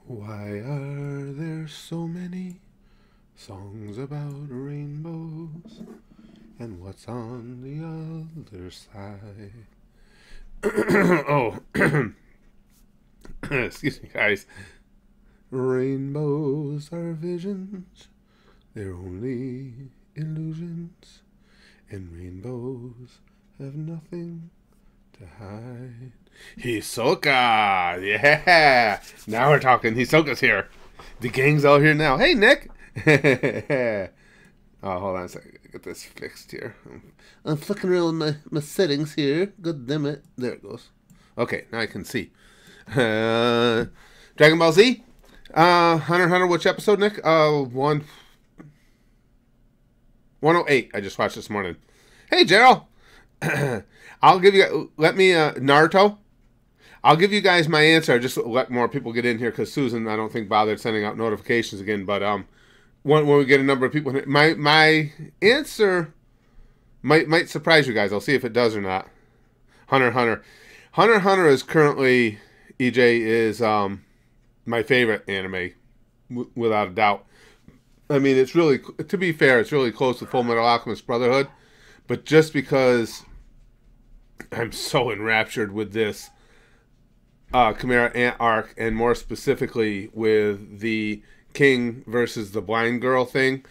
Why are there so many songs about rainbows? And what's on the other side? Oh, excuse me, guys. Rainbows are visions, they're only illusions. And rainbows have nothing to hide. Hisoka! Yeah! Now we're talking. Hisoka's here. The gang's all here now. Hey, Nick! Oh, hold on a second. Get this fixed here. I'm flicking around my settings here. God damn it. There it goes. Okay, now I can see. Dragon Ball Z? Hunter x Hunter, which episode, Nick? 108. I just watched this morning. Hey, Gerald! I'll give you... Naruto? I'll give you guys my answer. Just let more people get in here because Susan, I don't think, bothered sending out notifications again. But when we get a number of people... My answer might surprise you guys. I'll see if it does or not. Hunter x Hunter. Hunter x Hunter is currently... EJ is my favorite anime, without a doubt. I mean, it's really... To be fair, it's really close to Full Metal Alchemist Brotherhood. But just because I'm so enraptured with this Chimera Ant arc, and more specifically with the King versus the blind girl thing,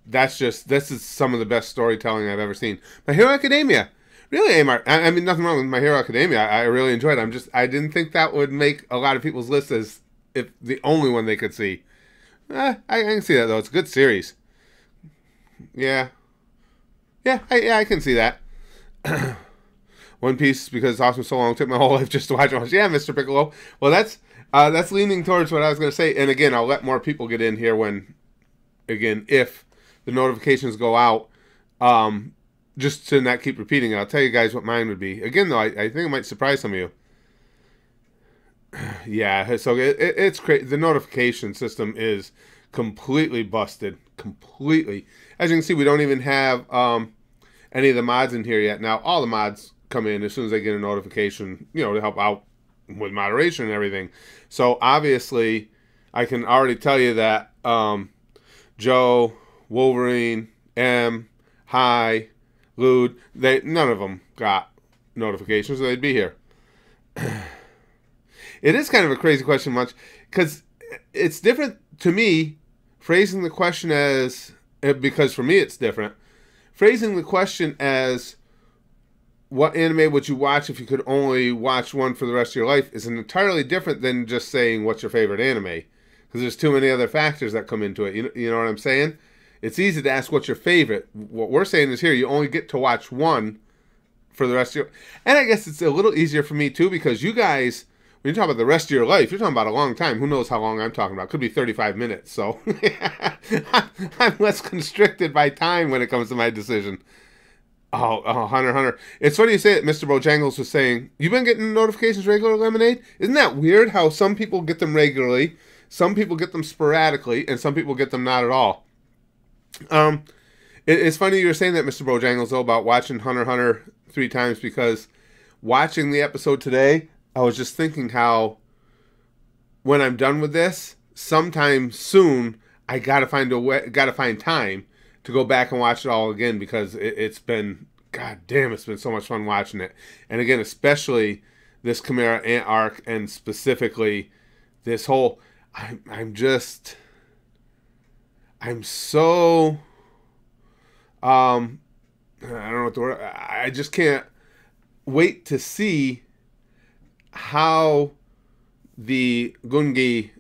this is some of the best storytelling I've ever seen. My Hero Academia, really, Amar. I mean, nothing wrong with My Hero Academia. I really enjoyed it. I didn't think that would make a lot of people's list as if the only one they could see. I can see that though. It's a good series. Yeah. Yeah, I can see that. One Piece, because it's awesome so long, took my whole life just to watch it. Yeah, Mr. Piccolo. Well, that's leaning towards what I was going to say. And again, I'll let more people get in here if the notifications go out, just to not keep repeating it. I'll tell you guys what mine would be. Again, though, I think it might surprise some of you. Yeah, so it's crazy. The notification system is completely busted. Completely. As you can see, we don't even have any of the mods in here yet. Now, all the mods come in as soon as they get a notification, to help out with moderation and everything. So, obviously, I can already tell you that Joe, Wolverine, M, Hi, Lude, none of them got notifications, so they'd be here. It is kind of a crazy question, much, because it's different to me, phrasing the question as, because for me it's different, phrasing the question as, what anime would you watch if you could only watch one for the rest of your life, is entirely different than just saying, what's your favorite anime? Because there's too many other factors that come into it. You know what I'm saying? It's easy to ask what's your favorite. What we're saying is here, you only get to watch one for the rest of your... And I guess it's a little easier for me, too, because you guys... When you talk about the rest of your life, you're talking about a long time. Who knows how long I'm talking about? Could be 35 minutes. So I'm less constricted by time when it comes to my decision. Oh, Hunter x Hunter. It's funny you say it. Mr. Bojangles was saying, you've been getting notifications regular, Lemonade? Isn't that weird how some people get them regularly, some people get them sporadically, and some people get them not at all? It's funny you were saying that, Mr. Bojangles, though, about watching Hunter x Hunter 3 times, because watching the episode today... I was just thinking how, when I'm done with this, sometime soon, I gotta find time to go back and watch it all again, because it's been, god damn, it's been so much fun watching it. And again, especially this Chimera Ant arc, and specifically this whole, I'm so, I don't know what the word, I just can't wait to see how the Gungi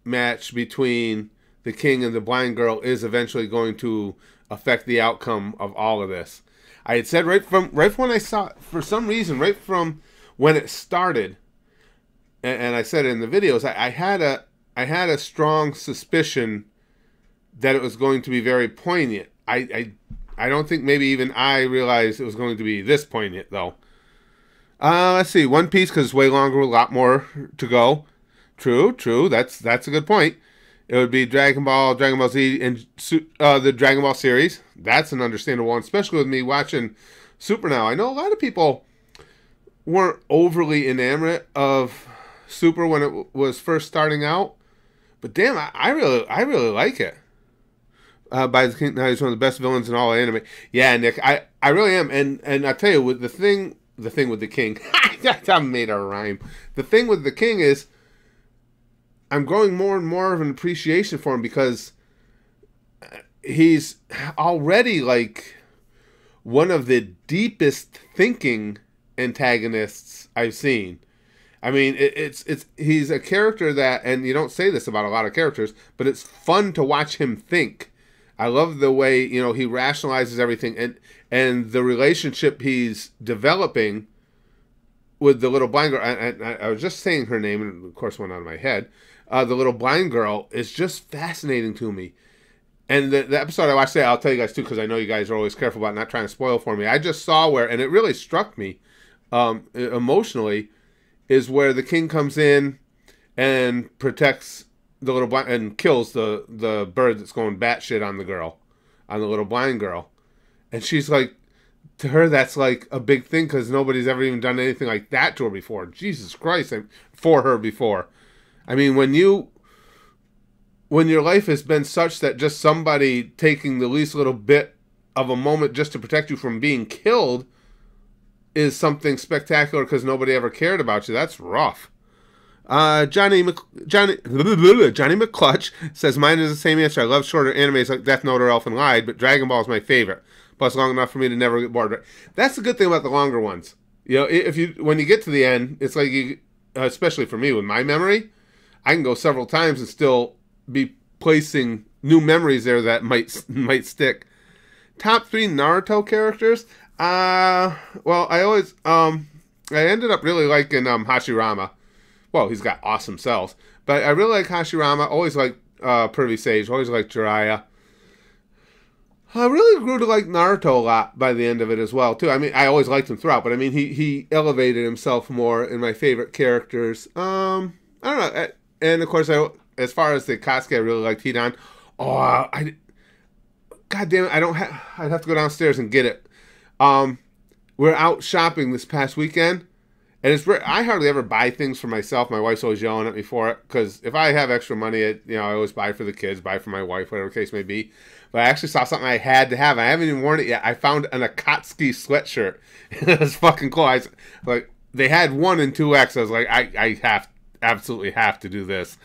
match between the King and the blind girl is eventually going to affect the outcome of all of this. I had said right from when I saw it, for some reason, right from when it started, and I said it in the videos, I had a strong suspicion that it was going to be very poignant. I don't think maybe even I realized it was going to be this poignant, though. Let's see. One Piece, because it's way longer, a lot more to go. True. That's a good point. It would be Dragon Ball Z, and the Dragon Ball series. That's an understandable one, especially with me watching Super now. I know a lot of people weren't overly enamored of Super when it was first starting out. But damn, I really like it. By the King, now he's one of the best villains in all anime. Yeah, Nick, I really am. And I tell you, with the thing with the King, I made a rhyme. The thing with the King is, I'm growing more and more of an appreciation for him because he's already like one of the deepest thinking antagonists I've seen. I mean, it's he's a character that, and you don't say this about a lot of characters, but it's fun to watch him think. I love the way, you know, he rationalizes everything, and the relationship he's developing with the little blind girl. I was just saying her name, and of course went out of my head. The little blind girl is just fascinating to me. And the episode I watched today, I'll tell you guys too, because I know you guys are always careful about not trying to spoil for me. I just saw where, and it really struck me emotionally, is where the King comes in and protects the little blind and kills the bird that's going batshit on the girl, on the little blind girl, and she's like, to her that's like a big thing because nobody's ever even done anything like that to her before. Jesus Christ, for her before. I mean, when your life has been such that just somebody taking the least little bit of a moment just to protect you from being killed is something spectacular because nobody ever cared about you, that's rough. Johnny McClutch says, mine is the same answer. I love shorter animes like Death Note or Elfen Lied, but Dragon Ball is my favorite. Plus long enough for me to never get bored. But that's the good thing about the longer ones. You know, when you get to the end, it's like especially for me with my memory, I can go several times and still be placing new memories there that might stick. Top 3 Naruto characters. Well, I ended up really liking Hashirama. Well, he's got awesome cells, but I really like Hashirama. Always liked Pervy Sage. Always liked Jiraiya. I really grew to like Naruto a lot by the end of it as well, too. I mean, I always liked him throughout, but I mean, he elevated himself more in my favorite characters. I don't know. And of course, as far as the Katsuki, I really liked Hidan. Oh, God damn it, I'd have to go downstairs and get it. We're out shopping this past weekend, and I hardly ever buy things for myself. My wife's always yelling at me for it, because if I have extra money, I always buy for the kids, buy for my wife, whatever the case may be. But I actually saw something I had to have. I haven't even worn it yet. I found an Akatsuki sweatshirt. It was fucking cool. They had 1 in 2X. I was like, I absolutely have to do this.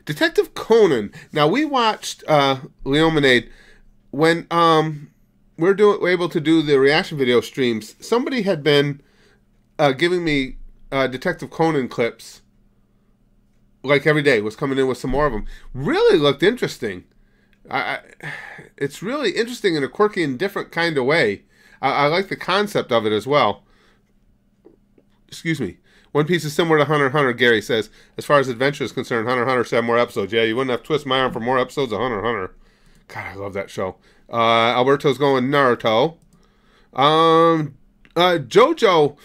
Detective Conan. Now, we watched Lemonade when we're able to do the reaction video streams. Somebody had been giving me Detective Conan clips like every day, was coming in with some more of them. Really looked interesting. It's really interesting in a quirky and different kind of way. I like the concept of it as well. Excuse me. One Piece is similar to Hunter x Hunter, Gary says. As far as adventure is concerned, Hunter x Hunter should have more episodes. Yeah, you wouldn't have to twist my arm for more episodes of Hunter x Hunter. God, I love that show. Alberto's going Naruto. Jojo,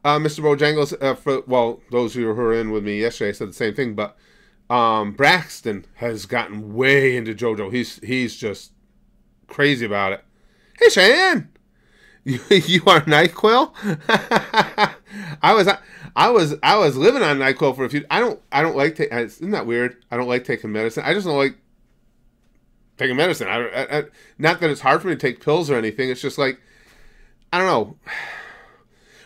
Mr. Bojangles, those who were in with me yesterday said the same thing, but Braxton has gotten way into Jojo. He's just crazy about it. Hey, Cheyenne! You are NyQuil? I was living on NyQuil for a few. I don't like taking. Isn't that weird? I don't like taking medicine. I just don't like taking medicine. Not that it's hard for me to take pills or anything. It's just like, I don't know.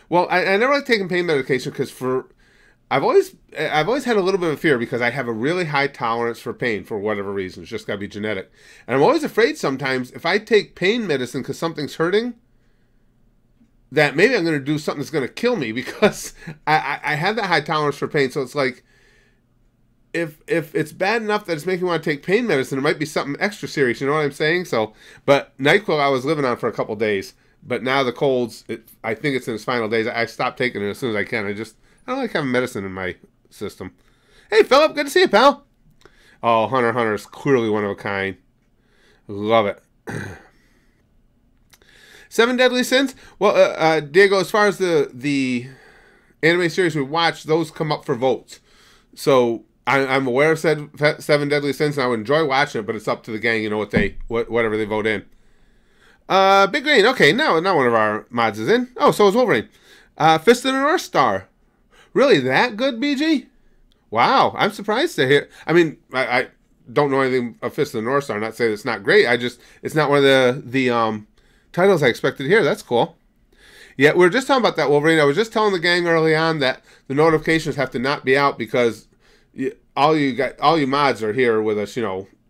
Well, I never like taking pain medication because I've always had a little bit of fear because I have a really high tolerance for pain for whatever reason. It's just got to be genetic, and I'm always afraid sometimes if I take pain medicine because something's hurting, that maybe I'm going to do something that's going to kill me because I have that high tolerance for pain. So it's like, if it's bad enough that it's making me want to take pain medicine, it might be something extra serious. You know what I'm saying? So, but NyQuil I was living on for a couple days, but now the colds, I think it's in its final days. I stopped taking it as soon as I can. I don't like having medicine in my system. Hey, Philip, good to see you, pal. Oh, Hunter x Hunter is clearly one of a kind. Love it. 7 Deadly Sins. Well, Diego, as far as the anime series we watched, those come up for votes. So I'm aware of 7 Deadly Sins, and I would enjoy watching it, but it's up to the gang, whatever they vote in. Big Green. Okay, now one of our mods is in. Oh, so is Wolverine. Fist of the North Star. Really that good, BG? Wow, I'm surprised to hear. I mean, I don't know anything of Fist of the North Star. I'm not saying it's not great. It's not one of the titles I expected to hear. That's cool. Yeah, we were just talking about that, Wolverine. I was just telling the gang early on that the notifications have to not be out because all you mods are here with us,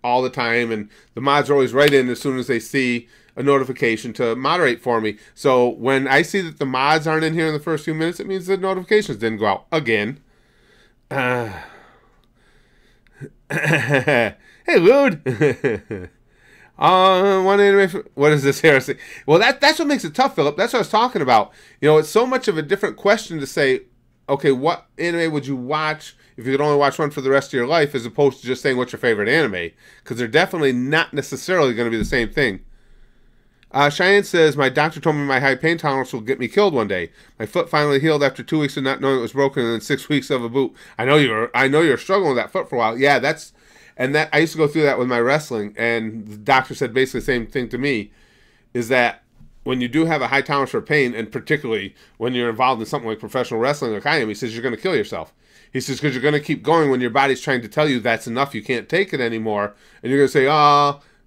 all the time, and the mods are always right in as soon as they see a notification to moderate for me. So when I see that the mods aren't in here in the first few minutes, it means the notifications didn't go out again. Hey, Lude. One anime. What is this heresy? Well, that's what makes it tough, Philip. That's what I was talking about. It's so much of a different question to say, okay, what anime would you watch if you could only watch one for the rest of your life, as opposed to just saying what's your favorite anime? Because they're definitely not necessarily going to be the same thing. Cheyenne says, my doctor told me my high pain tolerance will get me killed one day. My foot finally healed after 2 weeks of not knowing it was broken and then 6 weeks of a boot. I know you're struggling with that foot for a while. Yeah, I used to go through that with my wrestling, and the doctor said basically the same thing to me, is that when you do have a high tolerance for pain, and particularly when you're involved in something like professional wrestling like I am, he says you're going to kill yourself. He says because you're going to keep going when your body's trying to tell you that's enough, you can't take it anymore, and you're going to say,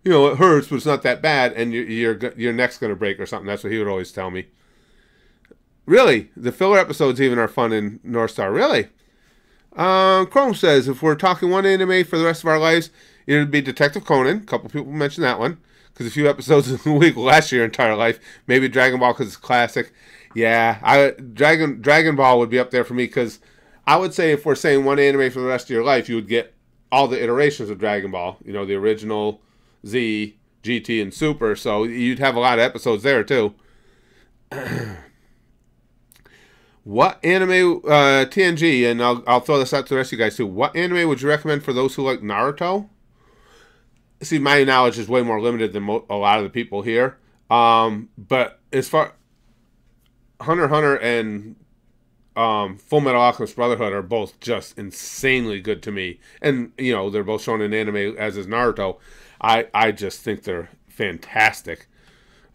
it hurts, but it's not that bad, and your neck's going to break or something. That's what he would always tell me. Really? The filler episodes even are fun in North Star. Really? Chrome says, if we're talking one anime for the rest of our lives, it would be Detective Conan. A couple people mentioned that one. Because a few episodes a week will last your entire life. Maybe Dragon Ball because it's classic. Yeah, Dragon Ball would be up there for me because I would say if we're saying one anime for the rest of your life, you would get all the iterations of Dragon Ball. The original, Z, GT, and Super. So you'd have a lot of episodes there too. What anime, TNG, and I'll throw this out to the rest of you guys too. What anime would you recommend for those who like Naruto? See, my knowledge is way more limited than a lot of the people here. But as far Hunter x Hunter and Full Metal Alchemist Brotherhood are both just insanely good to me, and they're both shown in anime, as is Naruto. I just think they're fantastic.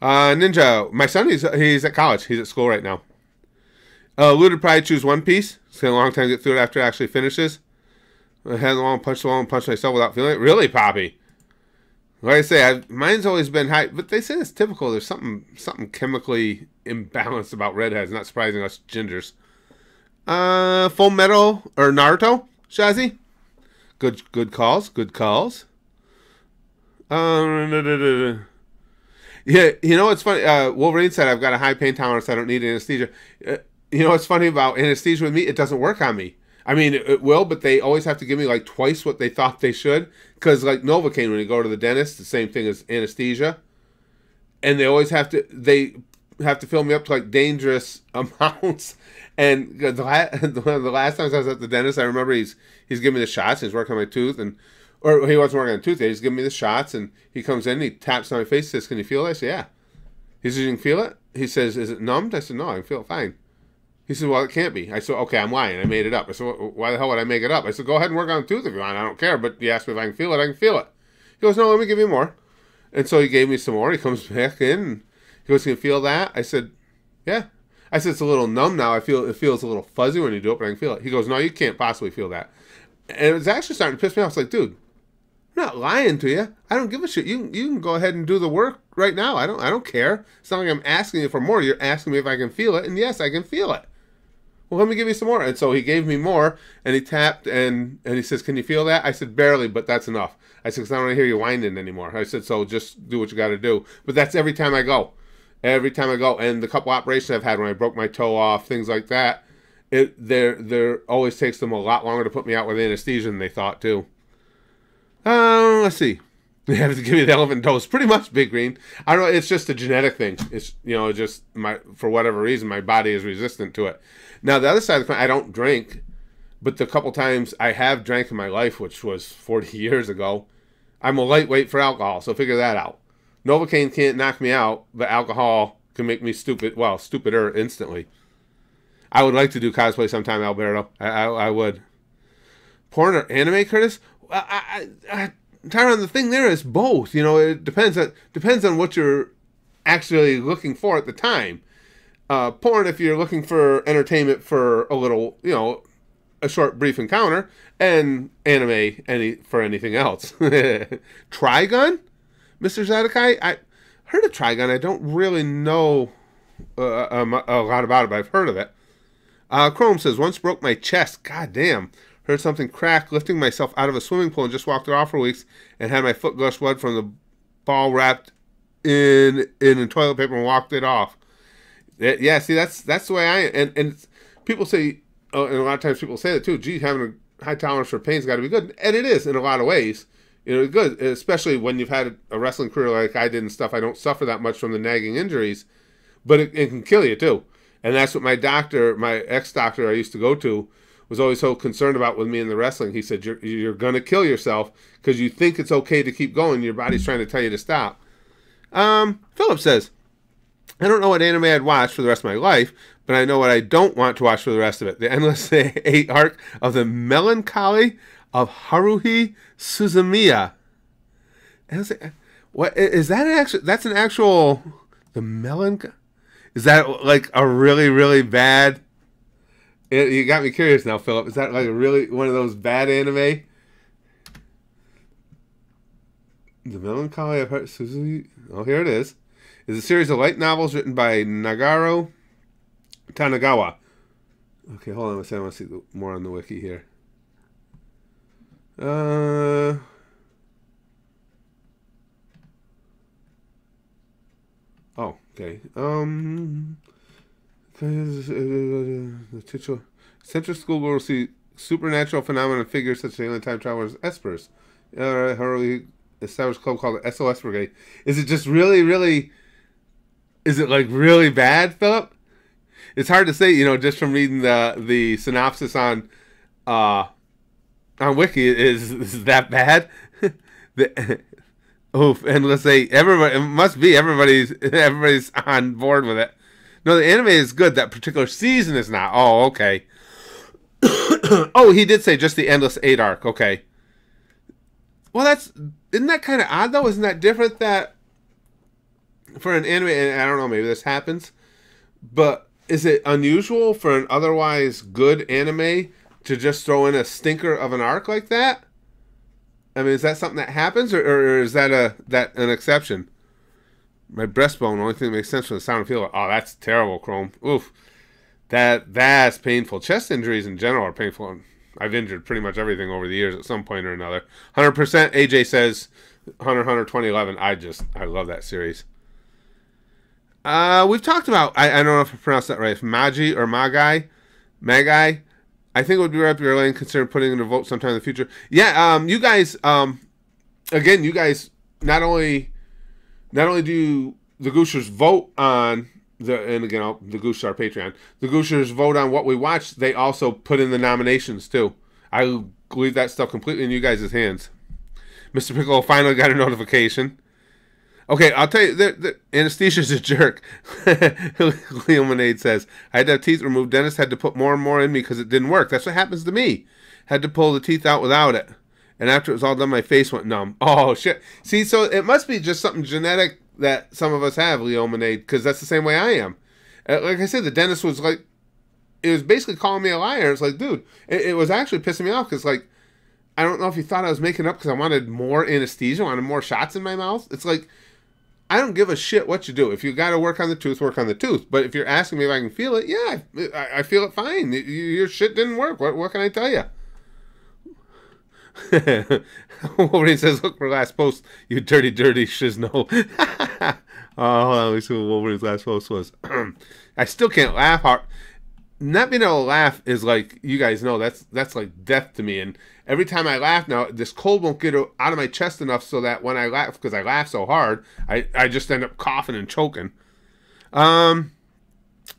Ninja, my son, he's at college. He's at school right now. Lude would probably choose One Piece. It's been a long time to get through it after it actually finishes. I had a long punch the wall and punch myself without feeling it. Really, Poppy? Like I say, mine's always been high, but they say it's typical. There's something chemically imbalanced about redheads. Not surprising us gingers. Full Metal or Naruto, Shazzy? Good calls. Good calls. Yeah, it's funny. Wolverine said I've got a high pain tolerance. I don't need anesthesia. What's funny about anesthesia with me? It doesn't work on me. I mean, it will, but they always have to give me like twice what they thought they should. Because like Novocaine, when you go to the dentist, the same thing as anesthesia. And they always have to fill me up to like dangerous amounts. And the last times I was at the dentist, I remember he's giving me the shots. He's working on my tooth, or he wasn't working on the tooth. He's giving me the shots, and he comes in, and he taps on my face, and says, "Can you feel it?" I said, "Yeah." He says, "You can feel it?" He says, "Is it numbed?" I said, "No, I can feel it fine." He said, "Well, it can't be." I said, "Okay, I'm lying. I made it up." I said, "Why the hell would I make it up?" I said, "Go ahead and work on the tooth if you want. I don't care. But you asked me if I can feel it. I can feel it." He goes, "No, let me give you more." And so he gave me some more. He comes back in, and he goes, "Can you feel that?" I said, "Yeah." I said, "It's a little numb now. It feels a little fuzzy when you do it, but I can feel it." He goes, "No, you can't possibly feel that." And it was actually starting to piss me off. I was like, "Dude, I'm not lying to you. I don't give a shit. You can go ahead and do the work right now. I don't care. It's not like I'm asking you for more. You're asking me if I can feel it, and yes, I can feel it. Well, let me give you some more." And so he gave me more, and he tapped, and he says, "Can you feel that?" I said, "Barely, but that's enough." I said, "Because I don't want to hear you whining anymore." I said, "So just do what you got to do." But that's every time I go. Every time I go. And the couple operations I've had when I broke my toe off, things like that, there always takes them a lot longer to put me out with anesthesia than they thought, too. Let's see. They have to give you the elephant dose. Pretty much, Big Green. I don't know. It's just a genetic thing. It's, just for whatever reason, my body is resistant to it. Now, the other side of the coin, I don't drink, but the couple times I have drank in my life, which was 40 years ago, I'm a lightweight for alcohol, so figure that out. Novocaine can't knock me out, but alcohol can make me stupider instantly. I would like to do cosplay sometime, Alberto. I would. Porn or anime, Curtis? Tyron, the thing there is both. It depends on what you're actually looking for at the time. porn if you're looking for entertainment for a little, a short, brief encounter, and anime for anything else. Trigun, Mr. Zedekai? I heard of Trigun. I don't really know a lot about it, but I've heard of it. Chrome says, once broke my chest. God damn. Heard something crack, lifting myself out of a swimming pool and just walked it off for weeks and had my foot gush blood from the ball wrapped in toilet paper and walked it off. Yeah, see, that's the way I am. And people say, and a lot of times people say that too, gee, having a high tolerance for pain's got to be good. And it is in a lot of ways. Good, especially when you've had a wrestling career like I did and stuff. I don't suffer that much from the nagging injuries, but it can kill you too. And that's what my doctor, my ex-doctor I used to go to, was always so concerned about with me in the wrestling. He said, you're going to kill yourself because you think it's okay to keep going. Your body's trying to tell you to stop. Philip says, I don't know what anime I'd watch for the rest of my life, but I know what I don't want to watch for the rest of it. The Endless 8 arc of the Melancholy of Haruhi Suzumiya. What is that? That's an actual... The Melancholy... Is that like a really, really bad... You got me curious now, Philip. Is that like a really one of those bad anime? The Melancholy of Suzuki. Oh, here it is. Is a series of light novels written by Nagaro Tanagawa. Okay, hold on a second. I want to see more on the wiki here. Oh, okay. The titular Central School will see supernatural phenomena figures such as alien time travelers, espers. Haruhi established a club called the SOS Brigade. Is it just really, really? Is it like really bad, Philip? It's hard to say, just from reading the synopsis on Wiki. Is that bad? And let's say everybody. It must be everybody's on board with it. No, the anime is good. That particular season is not. Oh, okay. Oh, he did say just the Endless 8 arc. Okay. Well, isn't that kind of odd though? Isn't that different that for an anime? And I don't know. Maybe this happens, but is it unusual for an otherwise good anime to just throw in a stinker of an arc like that? I mean, is that something that happens, or is that an exception? My breastbone, the only thing that makes sense from the sound and feel. Oh, that's terrible, Chrome. Oof. That's painful. Chest injuries in general are painful. I've injured pretty much everything over the years at some point or another. 100%, AJ says, Hunter x Hunter 2011. I love that series. We've talked about, I don't know if I pronounced that right, if Magi or Magai. I think it would be right up your lane, consider putting in a vote sometime in the future. Yeah, you guys, again, not only do the Gooshers vote on the Goosers are Patreon. The Goosers vote on what we watch. They also put in the nominations too. I leave that stuff completely in you guys' hands. Mr. Piccolo finally got a notification. Okay, I'll tell you, the anesthesia's a jerk. Lemonade says, I had to have teeth removed. Dentist had to put more and more in me because it didn't work. That's what happens to me. Had to pull the teeth out without it. And after it was all done, my face went numb. Oh, shit. See, so it must be just something genetic that some of us have, Lemonade, because that's the same way I am. Like I said, the dentist was like, it was basically calling me a liar. It's like, dude, it was actually pissing me off because, like, I don't know if he thought I was making up because I wanted more anesthesia, wanted more shots in my mouth. It's like, I don't give a shit what you do. If you got to work on the tooth, work on the tooth. But if you're asking me if I can feel it, yeah, I feel it fine. Your shit didn't work. What can I tell you? Wolverine says, look for last post, you dirty, dirty shizno. Oh, hold on, let me see what Wolverine's last post was. I still can't laugh hard. Not being able to laugh is like, you guys know, that's like death to me. And every time I laugh now, this cold won't get out of my chest enough so that when I laugh, because I laugh so hard, I just end up coughing and choking.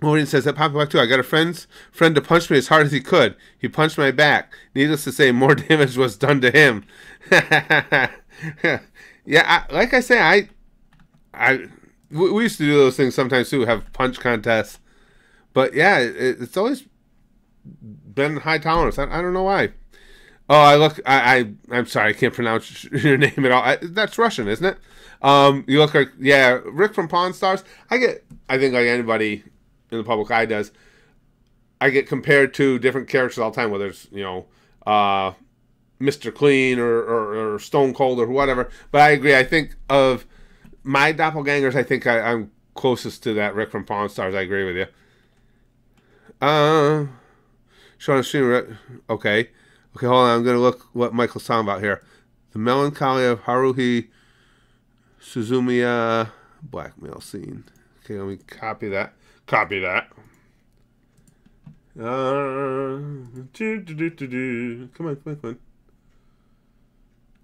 Wolverine says, that popped back too. I got a friend to punch me as hard as he could. He punched my back. Needless to say, more damage was done to him. Yeah, like I say, we used to do those things sometimes too, have punch contests. But yeah, it's always been high tolerance. I don't know why. Oh, I'm sorry, I can't pronounce your name at all. That's Russian, isn't it? You look like, yeah, Rick from Pawn Stars. I think like anybody in the public eye does. I get compared to different characters all the time, whether it's, Mr. Clean or Stone Cold or whatever. But I agree. I think of my doppelgangers, I think I'm closest to that Rick from Pawn Stars. I agree with you. Sean Stream. Okay, hold on. I'm gonna look what Michael's talking about here. The melancholy of Haruhi Suzumiya blackmail scene. Okay, let me copy that. Come on.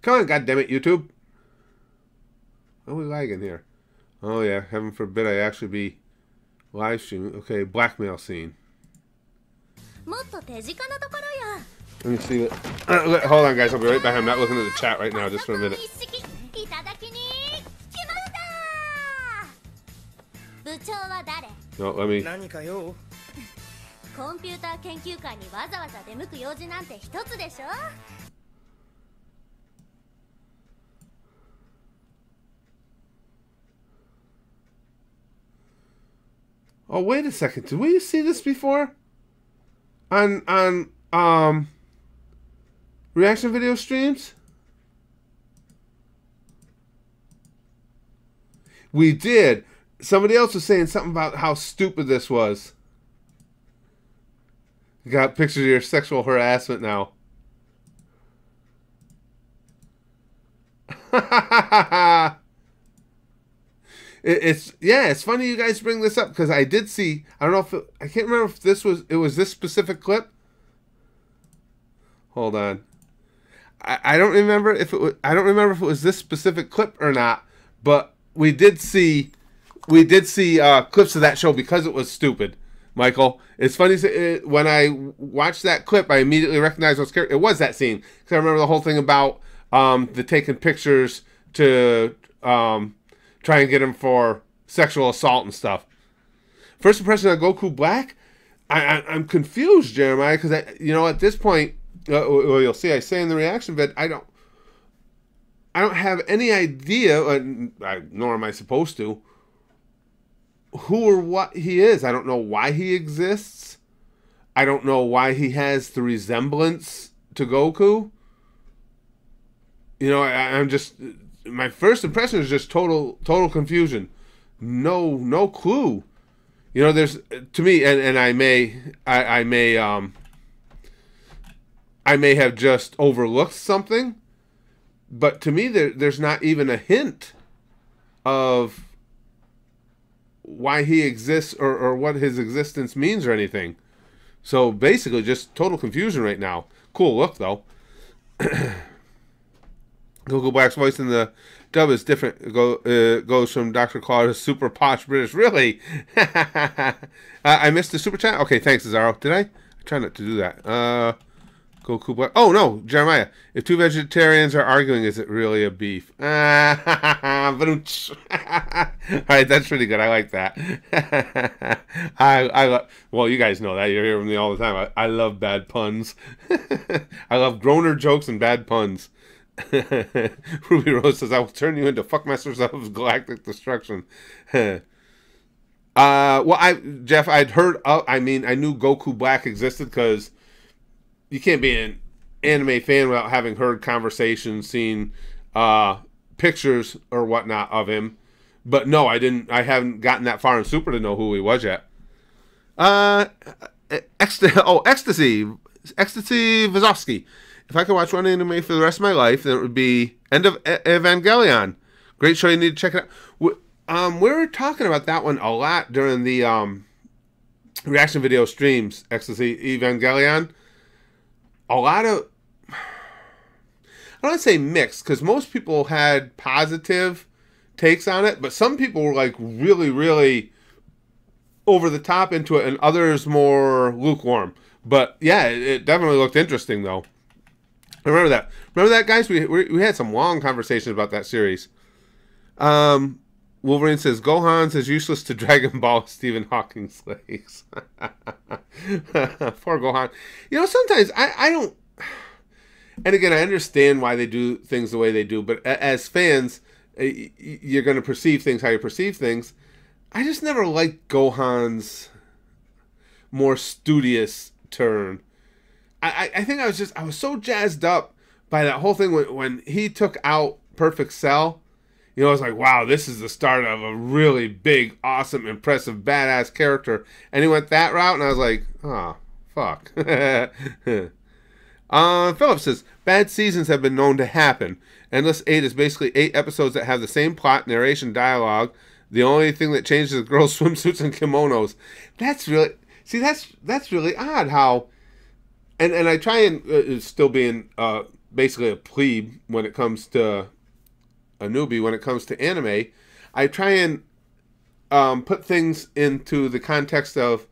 Come on, goddammit, YouTube. Why are we lagging here? Oh yeah, heaven forbid I actually be live streaming. Okay, blackmail scene. Let me see. Hold on, guys. I'll be right back. I'm not looking at the chat right now. Just for a minute. No, let me. Oh, wait a second. Did we see this before? On reaction video streams? We did. Somebody else was saying something about how stupid this was. You got pictures of your sexual harassment now. It's funny you guys bring this up because I did see. I don't know if I can't remember if this was this specific clip. Hold on. I don't remember if it was. I don't remember if it was this specific clip or not. But we did see clips of that show because it was stupid. Michael, it's funny when I watched that clip, I immediately recognized those characters. It was that scene because I remember the whole thing about the taking pictures to try and get him for sexual assault and stuff. First impression of Goku Black, I'm confused, Jeremiah, because at this point, you'll see. I say in the reaction vid, I don't have any idea, nor am I supposed to, who or what he is. I don't know why he exists. I don't know why he has the resemblance to Goku. I'm just, my first impression is just total confusion. No clue. There's, to me, and I may have just overlooked something, but to me there's not even a hint of why he exists or what his existence means or anything. So basically just total confusion right now. Cool look though. Goku Black's voice in the dub is different. It goes from Dr. Claw to super posh British. Really? I missed the super chat? Okay, thanks, Cesaro. Did I? I try not to do that. Goku Black. Oh, no, Jeremiah. If two vegetarians are arguing, is it really a beef? All right, that's pretty good. I like that. Well, you guys know that. You hear from me all the time. I love bad puns. I love groaner jokes and bad puns. Ruby Rose says, I will turn you into fuckmasters of galactic destruction. Jeff, I'd heard I knew Goku Black existed because you can't be an anime fan without having heard conversations, seen pictures or whatnot of him. But no, I haven't gotten that far in Super to know who he was yet. Ecstasy Vazovsky. If I could watch one anime for the rest of my life, then it would be End of Evangelion. Great show. You need to check it out. We were talking about that one a lot during the reaction video streams. Ecstasy Evangelion. A lot of, I don't want to say mixed, because most people had positive takes on it, but some people were like really, really over the top into it, and others more lukewarm. But yeah, it definitely looked interesting though. I remember that. Remember that, guys? We had some long conversations about that series. Wolverine says, Gohan's as useless to Dragon Ball as Stephen Hawking's legs. Poor Gohan. Sometimes I don't... And again, I understand why they do things the way they do, but as fans, you're going to perceive things how you perceive things. I just never liked Gohan's more studious turn. I think I was so jazzed up by that whole thing when he took out Perfect Cell. I was like, wow, this is the start of a really big, awesome, impressive, badass character. And he went that route, and I was like, oh, fuck. Philip says, bad seasons have been known to happen. Endless 8 is basically 8 episodes that have the same plot, narration, dialogue. The only thing that changes is girls' swimsuits and kimonos. That's really odd how... And I try and still being basically a plebe when it comes to... a newbie when it comes to anime. I try and put things into the context of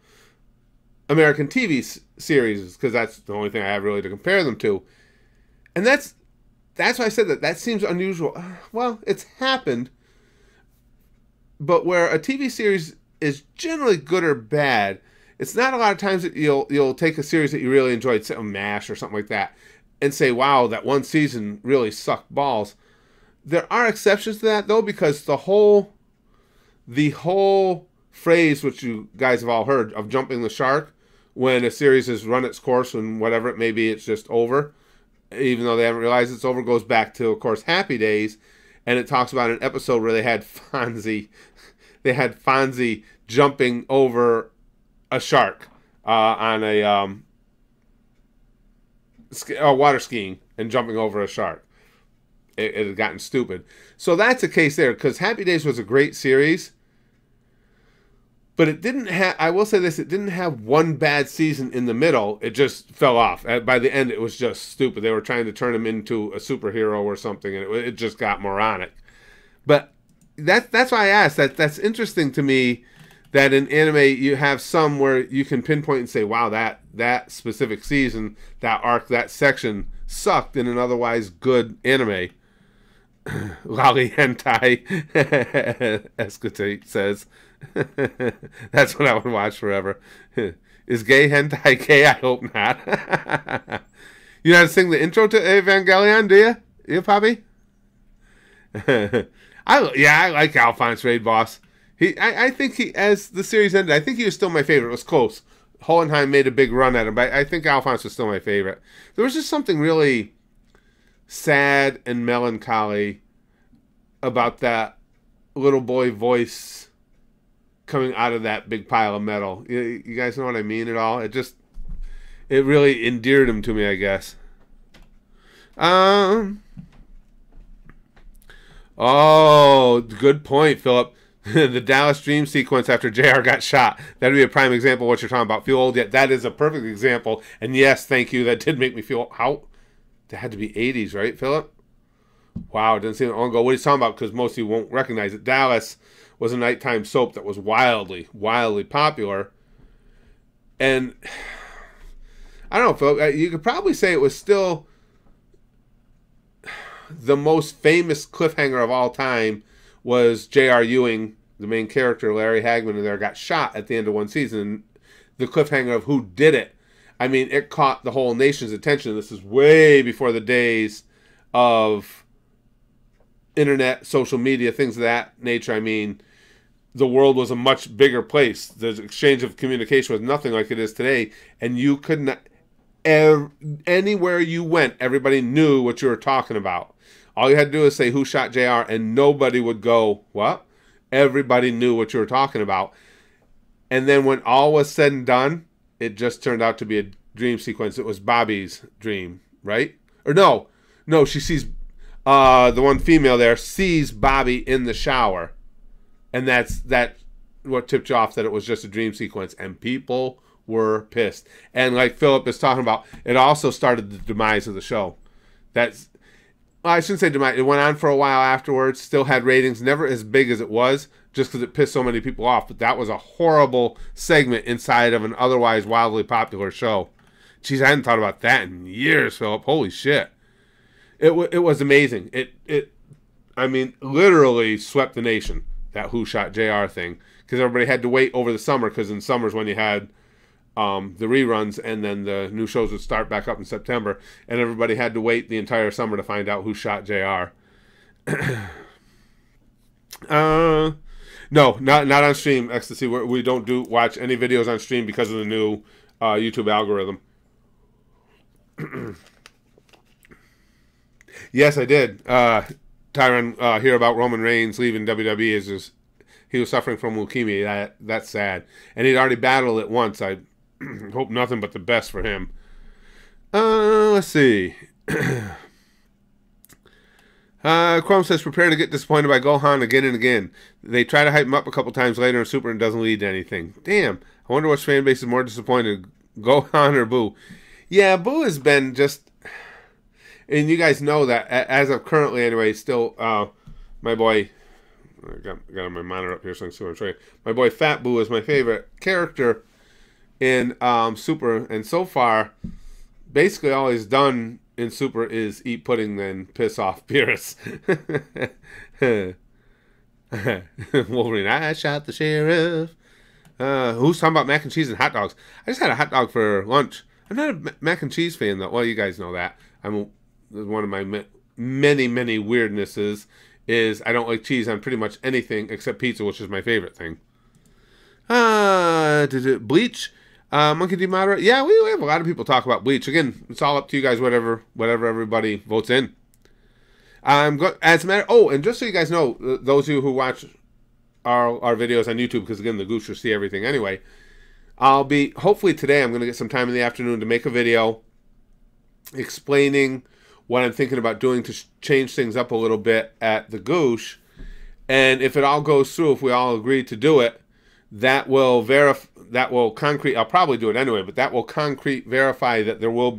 American TV series, because that's the only thing I have really to compare them to. And that's why I said that seems unusual. Well, it's happened, but where a TV series is generally good or bad, it's not a lot of times that you'll take a series that you really enjoyed, say MASH or something like that, and say, wow, that one season really sucked balls. There are exceptions to that, though, because the whole phrase, which you guys have all heard, of jumping the shark, when a series has run its course and whatever it may be, it's just over, even though they haven't realized it's over, goes back to, of course, Happy Days, and it talks about an episode where they had Fonzie jumping over a shark on a water skiing and jumping over a shark. It had gotten stupid. So that's a case there, because Happy Days was a great series, but it didn't have, I will say this, it didn't have one bad season in the middle. It just fell off. By the end, it was just stupid. They were trying to turn him into a superhero or something, and it just got moronic. But that's why I asked. That's interesting to me, that in anime you have some where you can pinpoint and say, wow, that specific season, that arc, that section sucked in an otherwise good anime. Lolly hentai, Escotate says. That's what I would watch forever. Is gay hentai gay? I hope not. You know how to sing the intro to Evangelion, do you? You, Poppy? I like Alphonse Raid Boss. I think as the series ended, I think he was still my favorite. It was close. Hohenheim made a big run at him, but I think Alphonse was still my favorite. There was just something really sad and melancholy about that little boy voice coming out of that big pile of metal. You guys know what I mean at all? It really endeared him to me, I guess. Oh, good point, Philip. The Dallas Dream sequence after JR got shot. That would be a prime example of what you're talking about. Feel old yet? That is a perfect example. And yes, thank you. That did make me feel... How? That had to be 80s, right, Philip? Wow, it didn't seem long ago. What are you talking about? Because most of you won't recognize it. Dallas was a nighttime soap that was wildly, wildly popular. And I don't know, Philip. You could probably say it was still the most famous cliffhanger of all time was J.R. Ewing, the main character, Larry Hagman, and there got shot at the end of one season. The cliffhanger of who did it. I mean, it caught the whole nation's attention. This is way before the days of internet, social media, things of that nature. I mean, the world was a much bigger place. The exchange of communication was nothing like it is today. And you couldn't... Anywhere you went, everybody knew what you were talking about. All you had to do is say, who shot JR? And nobody would go, what? Everybody knew what you were talking about. And then when all was said and done, it just turned out to be a dream sequence. It was Bobby's dream, right? Or no, she sees, the one female there sees Bobby in the shower. And that's what tipped you off that it was just a dream sequence. And people were pissed. And like Philip is talking about, it also started the demise of the show. Well, I shouldn't say demise. It went on for a while afterwards, still had ratings, never as big as it was, just because it pissed so many people off. But that was a horrible segment inside of an otherwise wildly popular show. Jeez, I hadn't thought about that in years, Philip. Holy shit. It was amazing. It literally swept the nation, that Who Shot JR thing. Because everybody had to wait over the summer, because in summers when you had the reruns, and then the new shows would start back up in September, and everybody had to wait the entire summer to find out who shot JR. No, not on stream. Ecstasy. We don't watch any videos on stream because of the new YouTube algorithm. Yes, I did. Tyron, hear about Roman Reigns leaving WWE he was suffering from leukemia. That's sad, and he'd already battled it once. I hope nothing but the best for him. Let's see. Chrome says, prepare to get disappointed by Gohan again and again. They try to hype him up a couple times later in Super and it doesn't lead to anything. Damn. I wonder which fan base is more disappointed, Gohan or Boo. Yeah, Boo has been just... And you guys know that, as of currently anyway, still, my boy... I got my monitor up here so I can see what I'm showing you. My boy Fat Boo is my favorite character in Super. And so far, basically all he's done in Super is eat pudding and piss off Beerus. Wolverine, I shot the sheriff. Who's talking about mac and cheese and hot dogs? I just had a hot dog for lunch. I'm not a mac and cheese fan, though. Well, you guys know that. One of my many weirdnesses is I don't like cheese on pretty much anything except pizza, which is my favorite thing. Bleach? Monkey D. Moderate? Yeah, we have a lot of people talk about Bleach. Again, it's all up to you guys, whatever everybody votes in. As a matter... Oh, and just so you guys know, those of you who watch our videos on YouTube, because again, the Goosers see everything anyway, hopefully today I'm going to get some time in the afternoon to make a video explaining what I'm thinking about doing to change things up a little bit at the Goosh. And if it all goes through, if we all agree to do it, that will concrete, I'll probably do it anyway, but that will verify that there will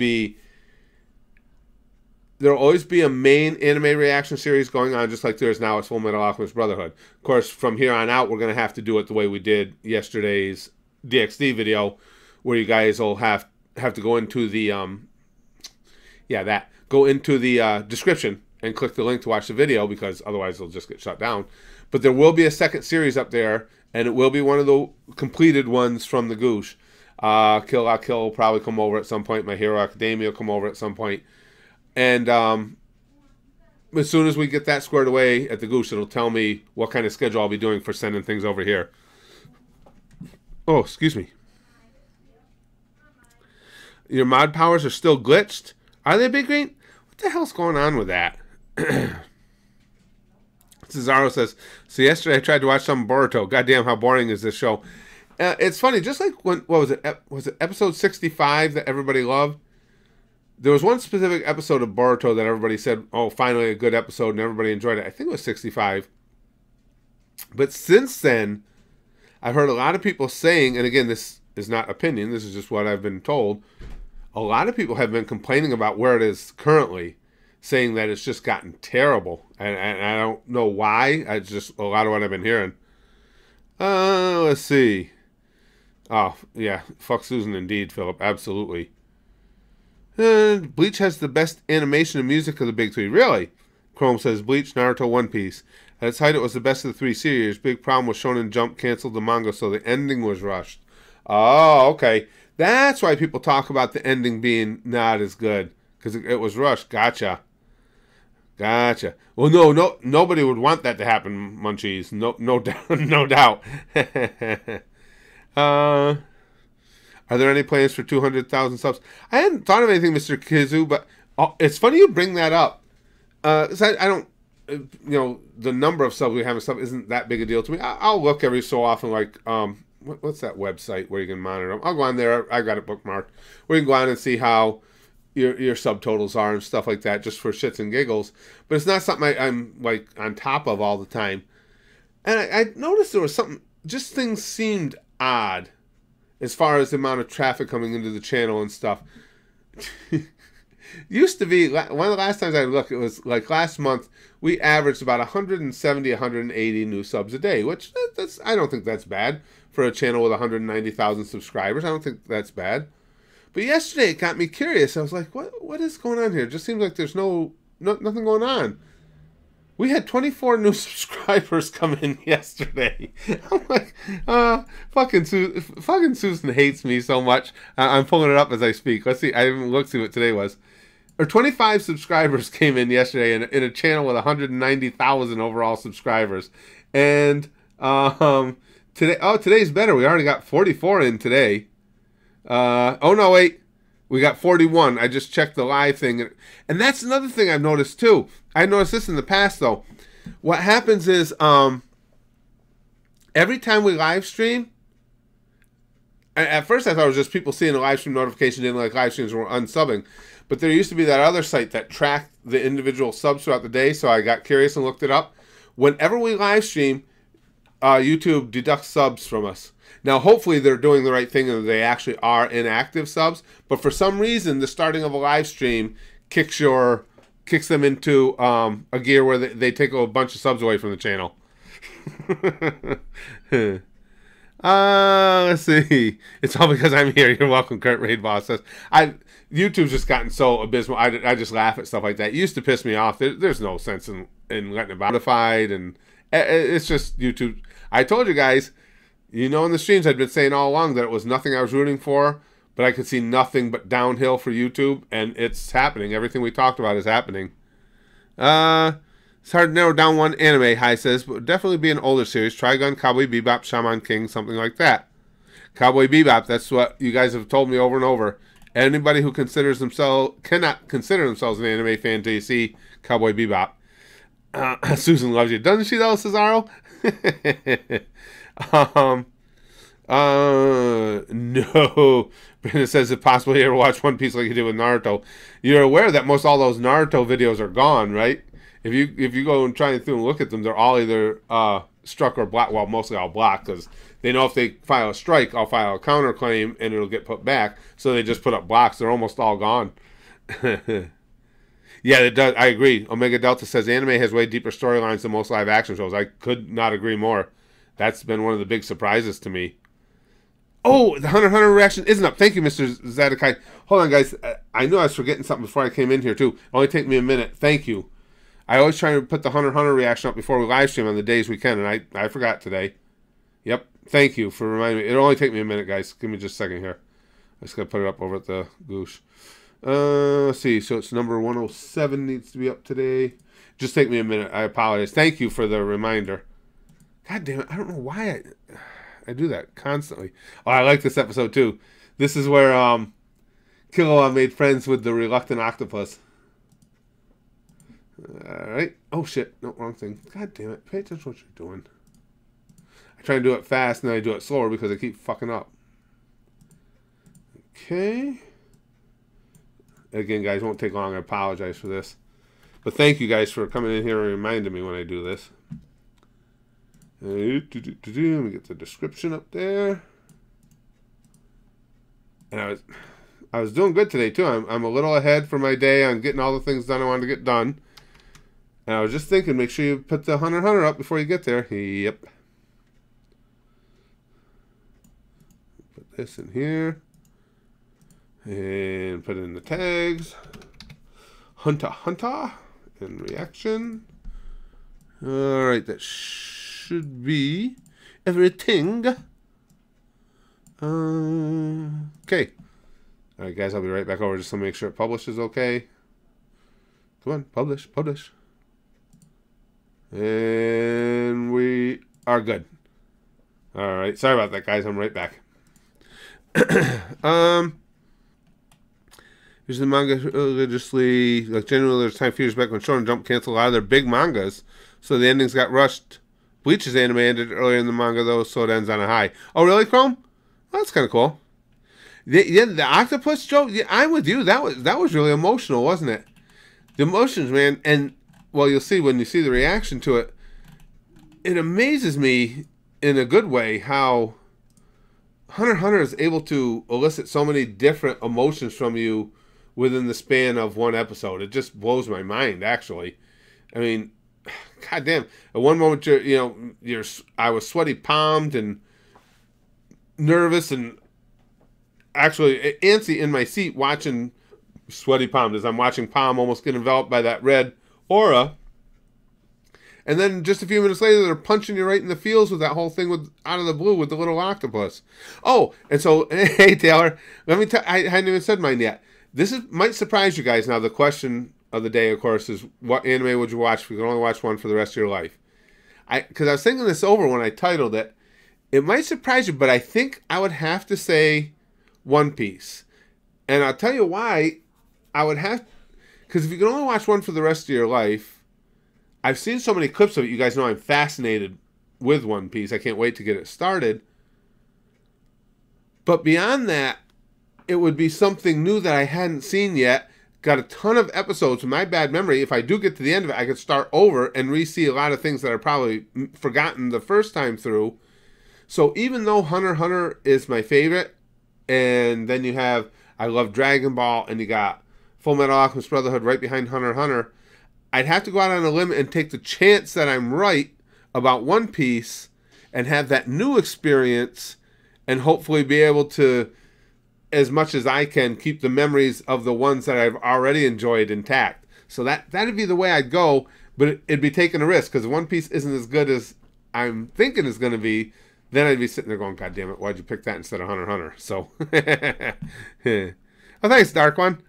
always be a main anime reaction series going on, just like there is now at Full Metal Alchemist Brotherhood. Of course, from here on out, we're going to have to do it the way we did yesterday's DxD video, where you guys will have to go into the description and click the link to watch the video, because otherwise it'll just get shut down. But there will be a second series up there, and it will be one of the completed ones from the Goosh. Kill La Kill will probably come over at some point. My Hero Academia will come over at some point. And as soon as we get that squared away at the Goosh, it'll tell me what kind of schedule I'll be doing for sending things over here. Oh, excuse me. Your mod powers are still glitched? Are they, Big Green? What the hell's going on with that? Cesaro says, so yesterday I tried to watch some Boruto. Goddamn, how boring is this show? It's funny, just like what was it episode 65 that everybody loved? There was one specific episode of Boruto that everybody said, oh, finally a good episode, and everybody enjoyed it. I think it was 65. But since then, I've heard a lot of people saying, and again, this is not opinion, this is just what I've been told, a lot of people have been complaining about where it is currently, saying that it's just gotten terrible. And I don't know why. It's just a lot of what I've been hearing. Let's see. Oh, yeah. Fuck Susan indeed, Philip. Absolutely. Bleach has the best animation and music of the big three. Really? Chrome says Bleach, Naruto, One Piece. At its height, it was the best of the three series. Big problem was Shonen Jump canceled the manga, so the ending was rushed. Oh, okay. That's why people talk about the ending being not as good, because it was rushed. Gotcha. Well, no, nobody would want that to happen, Munchies. No doubt, no doubt. Are there any plans for 200,000 subs? I hadn't thought of anything, Mr. Kizu, but it's funny you bring that up. I don't, the number of subs we have and stuff isn't that big a deal to me. I'll look every so often, like, what's that website where you can monitor them? I'll go on there. I got it bookmarked. Where you can go on and see how your subtotals are and stuff like that, just for shits and giggles. But it's not something I'm like on top of all the time. And I noticed there was something, just things seemed odd as far as the amount of traffic coming into the channel and stuff. Used to be, one of the last times I looked, it was like last month, we averaged about 170, 180 new subs a day, which I don't think that's bad for a channel with 190,000 subscribers. I don't think that's bad. But yesterday it got me curious. I was like, what is going on here? It just seems like there's nothing going on. We had 24 new subscribers come in yesterday. I'm like, fucking Susan hates me so much. I'm pulling it up as I speak. Let's see. I haven't looked see what today was. Or 25 subscribers came in yesterday in a channel with 190,000 overall subscribers. And Today, today's better. We already got 44 in today. Oh no, wait. We got 41. I just checked the live thing. And that's another thing I've noticed too. I noticed this in the past though. What happens is every time we live stream, at first I thought it was just people seeing a live stream notification, didn't like live streams and were unsubbing. But there used to be that other site that tracked the individual subs throughout the day, so I got curious and looked it up. Whenever we live stream, YouTube deducts subs from us. Now, hopefully they're doing the right thing and they actually are inactive subs. But for some reason, the starting of a live stream kicks them into a gear where they take a bunch of subs away from the channel. Let's see. It's all because I'm here. You're welcome, Kurt Raid Boss says. YouTube's just gotten so abysmal. I just laugh at stuff like that. It used to piss me off. There's no sense in letting it modified, and it's just YouTube. I told you guys, in the streams I'd been saying all along that it was nothing I was rooting for, but I could see nothing but downhill for YouTube, and it's happening. Everything we talked about is happening. It's hard to narrow down one anime, Hi says, but definitely be an older series. Trigun, Cowboy Bebop, Shaman King, something like that. Cowboy Bebop, that's what you guys have told me over and over. Anybody who cannot consider themselves an anime fan until you see Cowboy Bebop. Susan loves you. Doesn't she though, Cesaro? No. Brenda says, if possible, you ever watch One Piece like you did with Naruto. You're aware that most all those Naruto videos are gone, right? If you go and try and look at them, they're all either struck or blocked. Well, mostly all blocked, because they know if they file a strike, I'll file a counterclaim and it'll get put back. So they just put up blocks. They're almost all gone. Yeah, it does. I agree. Omega Delta says anime has way deeper storylines than most live action shows. I could not agree more. That's been one of the big surprises to me. Oh, the Hunter x Hunter reaction isn't up. Thank you, Mr. Zedekai. Hold on, guys. I knew I was forgetting something before I came in here, too. Only take me a minute. Thank you. I always try to put the Hunter x Hunter reaction up before we live stream on the days we can, and I forgot today. Yep. Thank you for reminding me. It'll only take me a minute, guys. Give me just a second here. I just got to put it up over at the Goosh. Let's see. So it's number 107 needs to be up today. Just take me a minute. I apologize. Thank you for the reminder. God damn it. I don't know why I do that constantly. Oh, I like this episode, too. This is where Killua made friends with the reluctant octopus. Alright. Oh, shit. No, wrong thing. God damn it. Pay attention to what you're doing. I try and do it fast, and then I do it slower because I keep fucking up. Okay. Again, guys, it won't take long. I apologize for this. But thank you guys for coming in here and reminding me when I do this. Let me get the description up there. And I was doing good today, too. I'm a little ahead for my day on getting all the things done I wanted to get done. And I was just thinking, make sure you put the Hunter x Hunter up before you get there. Yep. Put this in here. And put in the tags. Hunter x Hunter. And reaction. Alright, that should be everything. Okay. Alright, guys, I'll be right back over just to make sure it publishes okay. Come on, publish. And we are good. Alright, sorry about that, guys. I'm right back. Here's the manga religiously, like generally there's time few years back when Shonen Jump canceled a lot of their big mangas, so the endings got rushed. Bleach's anime ended earlier in the manga though, so it ends on a high. Oh really, Chrome? Well, that's kind of cool. The octopus joke, yeah, I'm with you. That was really emotional, wasn't it? The emotions, man, and well, you'll see when you see the reaction to it. It amazes me in a good way how Hunter x Hunter is able to elicit so many different emotions from you within the span of one episode. It just blows my mind, actually. I mean, goddamn. At one moment, I was sweaty palmed and nervous and actually antsy in my seat watching sweaty palmed as I'm watching Palm almost get enveloped by that red aura. And then just a few minutes later, they're punching you right in the feels with that whole thing out of the blue with the little octopus. Oh, and so, hey, Taylor, let me tell I hadn't even said mine yet. Might surprise you guys. Now, the question of the day, of course, is what anime would you watch if you could only watch one for the rest of your life? Because I was thinking this over when I titled it. It might surprise you, but I think I would have to say One Piece. And I'll tell you why I would have... Because if you can only watch one for the rest of your life, I've seen so many clips of it. You guys know I'm fascinated with One Piece. I can't wait to get it started. But beyond that, it would be something new that I hadn't seen yet. Got a ton of episodes. In my bad memory, if I do get to the end of it, I could start over and re-see a lot of things that I probably forgotten the first time through. So even though Hunter x Hunter is my favorite, and then you have, I love Dragon Ball, and you got Full Metal Alchemist Brotherhood right behind Hunter x Hunter, I'd have to go out on a limb and take the chance that I'm right about One Piece and have that new experience and hopefully be able to, as much as I can, keep the memories of the ones that I've already enjoyed intact. So that'd be the way I'd go, but it'd be taking a risk, because One Piece isn't as good as I'm thinking it's going to be. Then I'd be sitting there going, God damn it, why'd you pick that instead of Hunter x Hunter? So, oh, thanks, Dark One.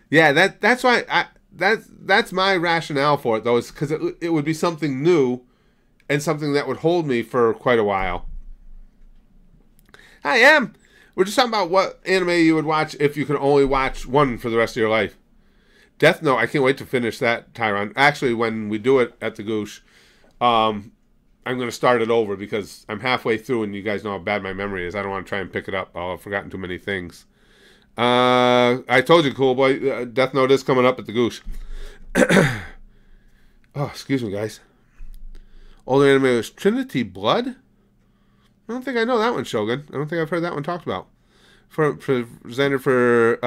Yeah, that's why that's my rationale for it, though, is because it would be something new and something that would hold me for quite a while. Hi, Em. We're just talking about what anime you would watch if you could only watch one for the rest of your life. Death Note, I can't wait to finish that, Tyron. Actually, when we do it at the Goosh, I'm going to start it over because I'm halfway through and you guys know how bad my memory is. I don't want to try and pick it up. I'll have forgotten too many things. I told you, cool boy, Death Note is coming up at the Goosh. Oh, excuse me, guys. Older anime was Trinity Blood? I don't think I know that one, Shogun. I don't think I've heard that one talked about. Presented for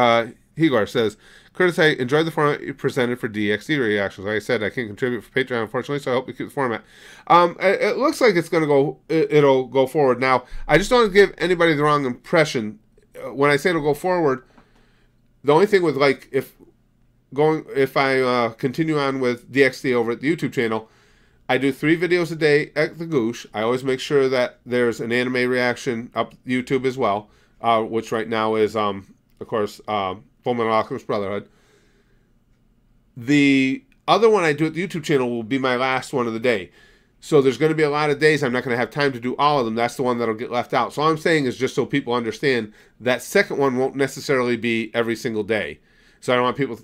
Higor says, Curtis, I enjoyed the format you presented for DXD reactions. Like I said, I can't contribute for Patreon, unfortunately, so I hope we keep the format. It looks like it's going to go. It'll go forward. Now, I just don't want to give anybody the wrong impression. When I say it'll go forward, the only thing with if I continue on with DXD over at the YouTube channel, I do 3 videos a day at the Goosh. I always make sure that there's an anime reaction up YouTube as well, which right now is, of course, Full Metal Alchemist Brotherhood. The other one I do at the YouTube channel will be my last one of the day. So there's going to be a lot of days I'm not going to have time to do all of them. That's the one that'll get left out. So all I'm saying is just so people understand that second one won't necessarily be every single day. So I don't want people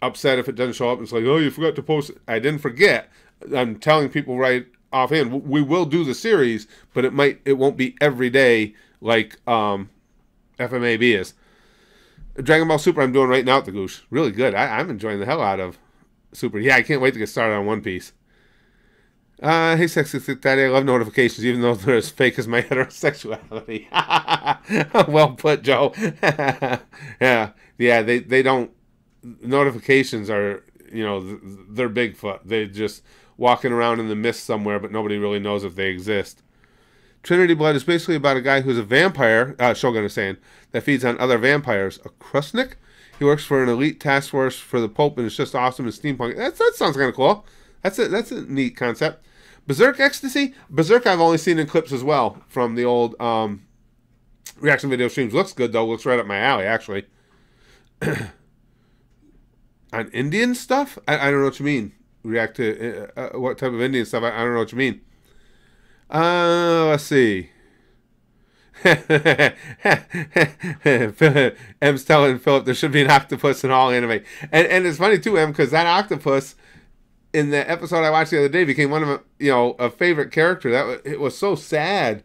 upset if it doesn't show up. It's like, oh, you forgot to post it. I didn't forget. I'm telling people right offhand, we will do the series, but it won't be every day like FMAB is. Dragon Ball Super I'm doing right now at the Goosh. Really good. I'm enjoying the hell out of Super. Yeah, I can't wait to get started on One Piece. Hey, Sexy Daddy, I love notifications, even though they're as fake as my heterosexuality. Well put, Joe. yeah, they don't... Notifications are, they're Bigfoot. They just walking around in the mist somewhere, but nobody really knows if they exist. Trinity Blood is basically about a guy who's a vampire, Shogun is saying, that feeds on other vampires. A Krusnik? He works for an elite task force for the Pope, and it's just awesome and steampunk. That sounds kind of cool. That's a neat concept. Berserk Ecstasy? Berserk I've only seen in clips as well from the old reaction video streams. Looks good, though. Looks right up my alley, actually. On Indian stuff? I don't know what you mean. React to what type of Indian stuff? I don't know what you mean. Let's see. M's telling Philip there should be an octopus in all anime. And it's funny, too, M, because that octopus in the episode I watched the other day became one of a favorite character. It was so sad.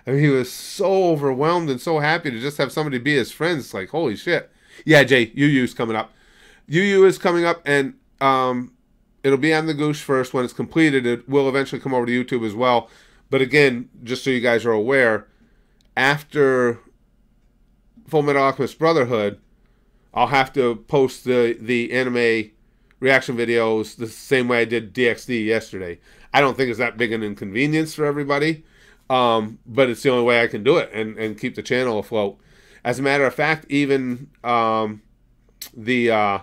I mean, he was so overwhelmed and so happy to just have somebody be his friend. It's like, holy shit. Yeah, Jay, Yu-Yu's coming up. Yu-Yu is coming up, and it'll be on the Goosh first. When it's completed, it will eventually come over to YouTube as well. But again, just so you guys are aware, after Full Metal Alchemist Brotherhood, I'll have to post the anime reaction videos the same way I did DXD yesterday. I don't think it's that big an inconvenience for everybody, but it's the only way I can do it and keep the channel afloat. As a matter of fact, even the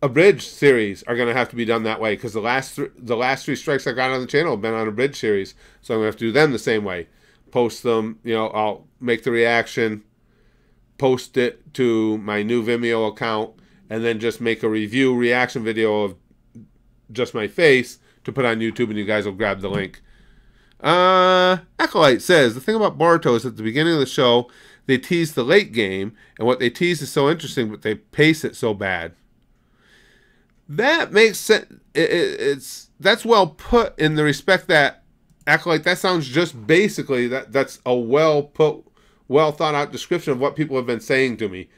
abridged series are going to have to be done that way, because the last 3 strikes I got on the channel have been on abridged series, so I'm going to have to do them the same way. Post them, I'll make the reaction, post it to my new Vimeo account, and then just make a review reaction video of just my face to put on YouTube, and you guys will grab the link. Acolyte says, the thing about Boruto is at the beginning of the show, they tease the late game, and what they tease is so interesting, but they pace it so bad. That makes sense. That's well put in the respect that, Acolyte, that sounds just basically, that's a well put, well thought out description of what people have been saying to me.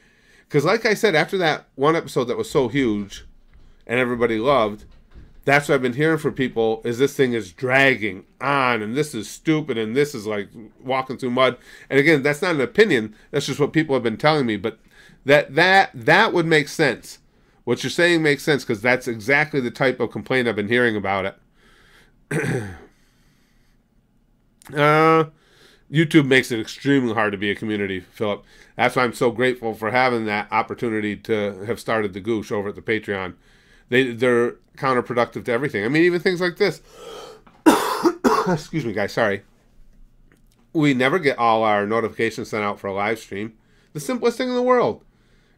Because like I said, after that one episode that was so huge and everybody loved, that's what I've been hearing from people, is this thing is dragging on, and this is stupid, and this is like walking through mud. And again, that's not an opinion. That's just what people have been telling me. But that would make sense. What you're saying makes sense, because that's exactly the type of complaint I've been hearing about it. YouTube makes it extremely hard to be a community, Philip. That's why I'm so grateful for having that opportunity to have started the Goosh over at the Patreon. They're counterproductive to everything. I mean, even things like this. Excuse me, guys. Sorry. We never get all our notifications sent out for a live stream. The simplest thing in the world.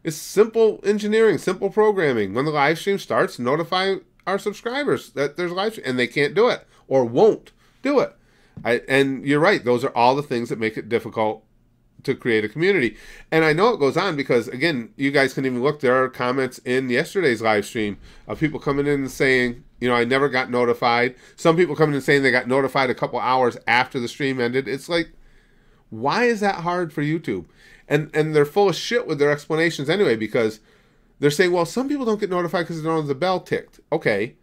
It's simple engineering, simple programming. When the live stream starts, notify our subscribers that there's a live stream, and they can't do it or won't do it. And you're right. Those are all the things that make it difficult to create a community. And I know it goes on because, again, you guys can even look. There are comments in yesterday's live stream of people coming in and saying, you know, I never got notified. Some people coming in and saying they got notified a couple hours after the stream ended. It's like, why is that hard for YouTube? And they're full of shit with their explanations anyway, because they're saying, well, some people don't get notified because they don't have the bell ticked. Okay.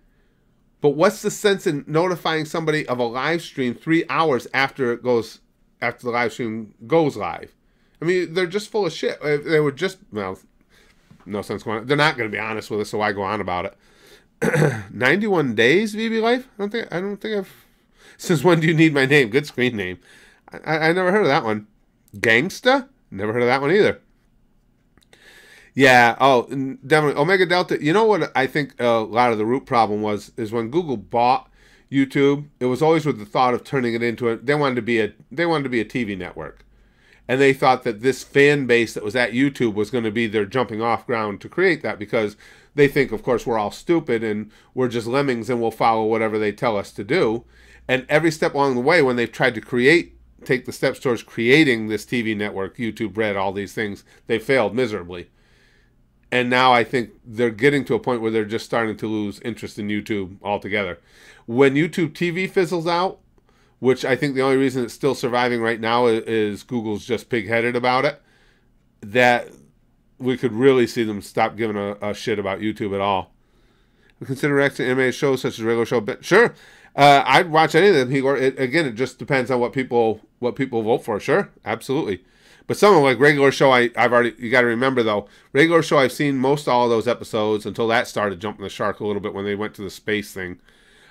But what's the sense in notifying somebody of a live stream 3 hours after the live stream goes live? I mean, they're just full of shit. They were just, well, no sense going on. They're not going to be honest with us, so why go on about it? 91 days, VB Life? I don't think I've, since when do you need my name? Good screen name. I never heard of that one. Gangsta? Never heard of that one either. Yeah, oh, definitely. Omega Delta, you know what I think a lot of the root problem was, is when Google bought YouTube, it was always with the thought of turning it into they wanted to be a TV network. And they thought that this fan base that was at YouTube was going to be their jumping off ground to create that, because they think, of course, we're all stupid and we're just lemmings and we'll follow whatever they tell us to do. And every step along the way, when they've tried to take the steps towards creating this TV network, YouTube Red, all these things, they failed miserably. And now I think they're getting to a point where they're just starting to lose interest in YouTube altogether. When YouTube TV fizzles out, which I think the only reason it's still surviving right now is Google's just pig-headed about it, that we could really see them stop giving a shit about YouTube at all. We consider X and anime shows such as Regular Show. But sure, I'd watch any of them. Again, it just depends on what people vote for. Sure, absolutely. But something like Regular Show, you got to remember though, Regular Show, I've seen most all of those episodes until that started jumping the shark a little bit when they went to the space thing.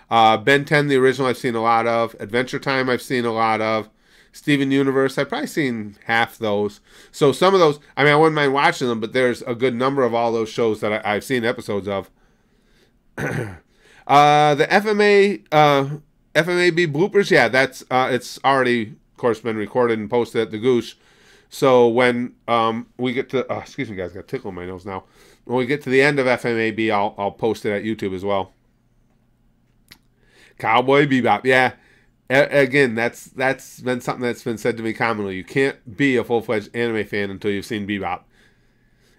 Ben 10, the original, I've seen a lot of. Adventure Time, I've seen a lot of. Steven Universe, I've probably seen half those. So some of those, I mean, I wouldn't mind watching them, but there's a good number of all those shows that I've seen episodes of. The FMAB bloopers, yeah, that's it's already, of course, been recorded and posted at the Goosh. So when we get to, excuse me guys, got a tickle in my nose now. When we get to the end of FMAB, I'll post it at YouTube as well. Cowboy Bebop, yeah. Again, that's been something that's been said to me commonly. You can't be a full-fledged anime fan until you've seen Bebop.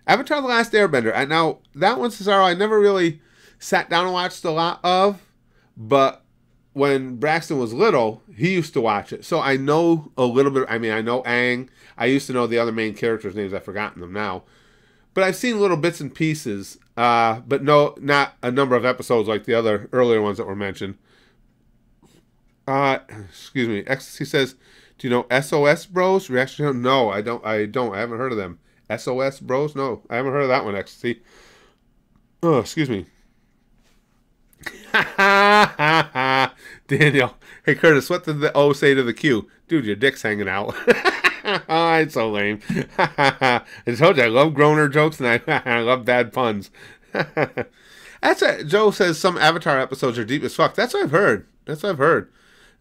Avatar: The Last Airbender. Now, that one, Cesaro, I never really sat down and watched a lot of, but when Braxton was little, he used to watch it. So I know a little bit. I mean, I know Aang. I used to know the other main characters' names. I've forgotten them now. But I've seen little bits and pieces, but no, not a number of episodes like the other earlier ones that were mentioned. Excuse me. Ecstasy says, do you know SOS Bros? Reaction? No, I don't. I haven't heard of them. SOS Bros? No, I haven't heard of that one, Ecstasy. Oh, excuse me. Daniel. Hey, Curtis, what did the O say to the Q? Dude, your dick's hanging out. Oh, it's so lame. I told you, I love groaner jokes and I love bad puns. That's what Joe says. Some Avatar episodes are deep as fuck. That's what I've heard.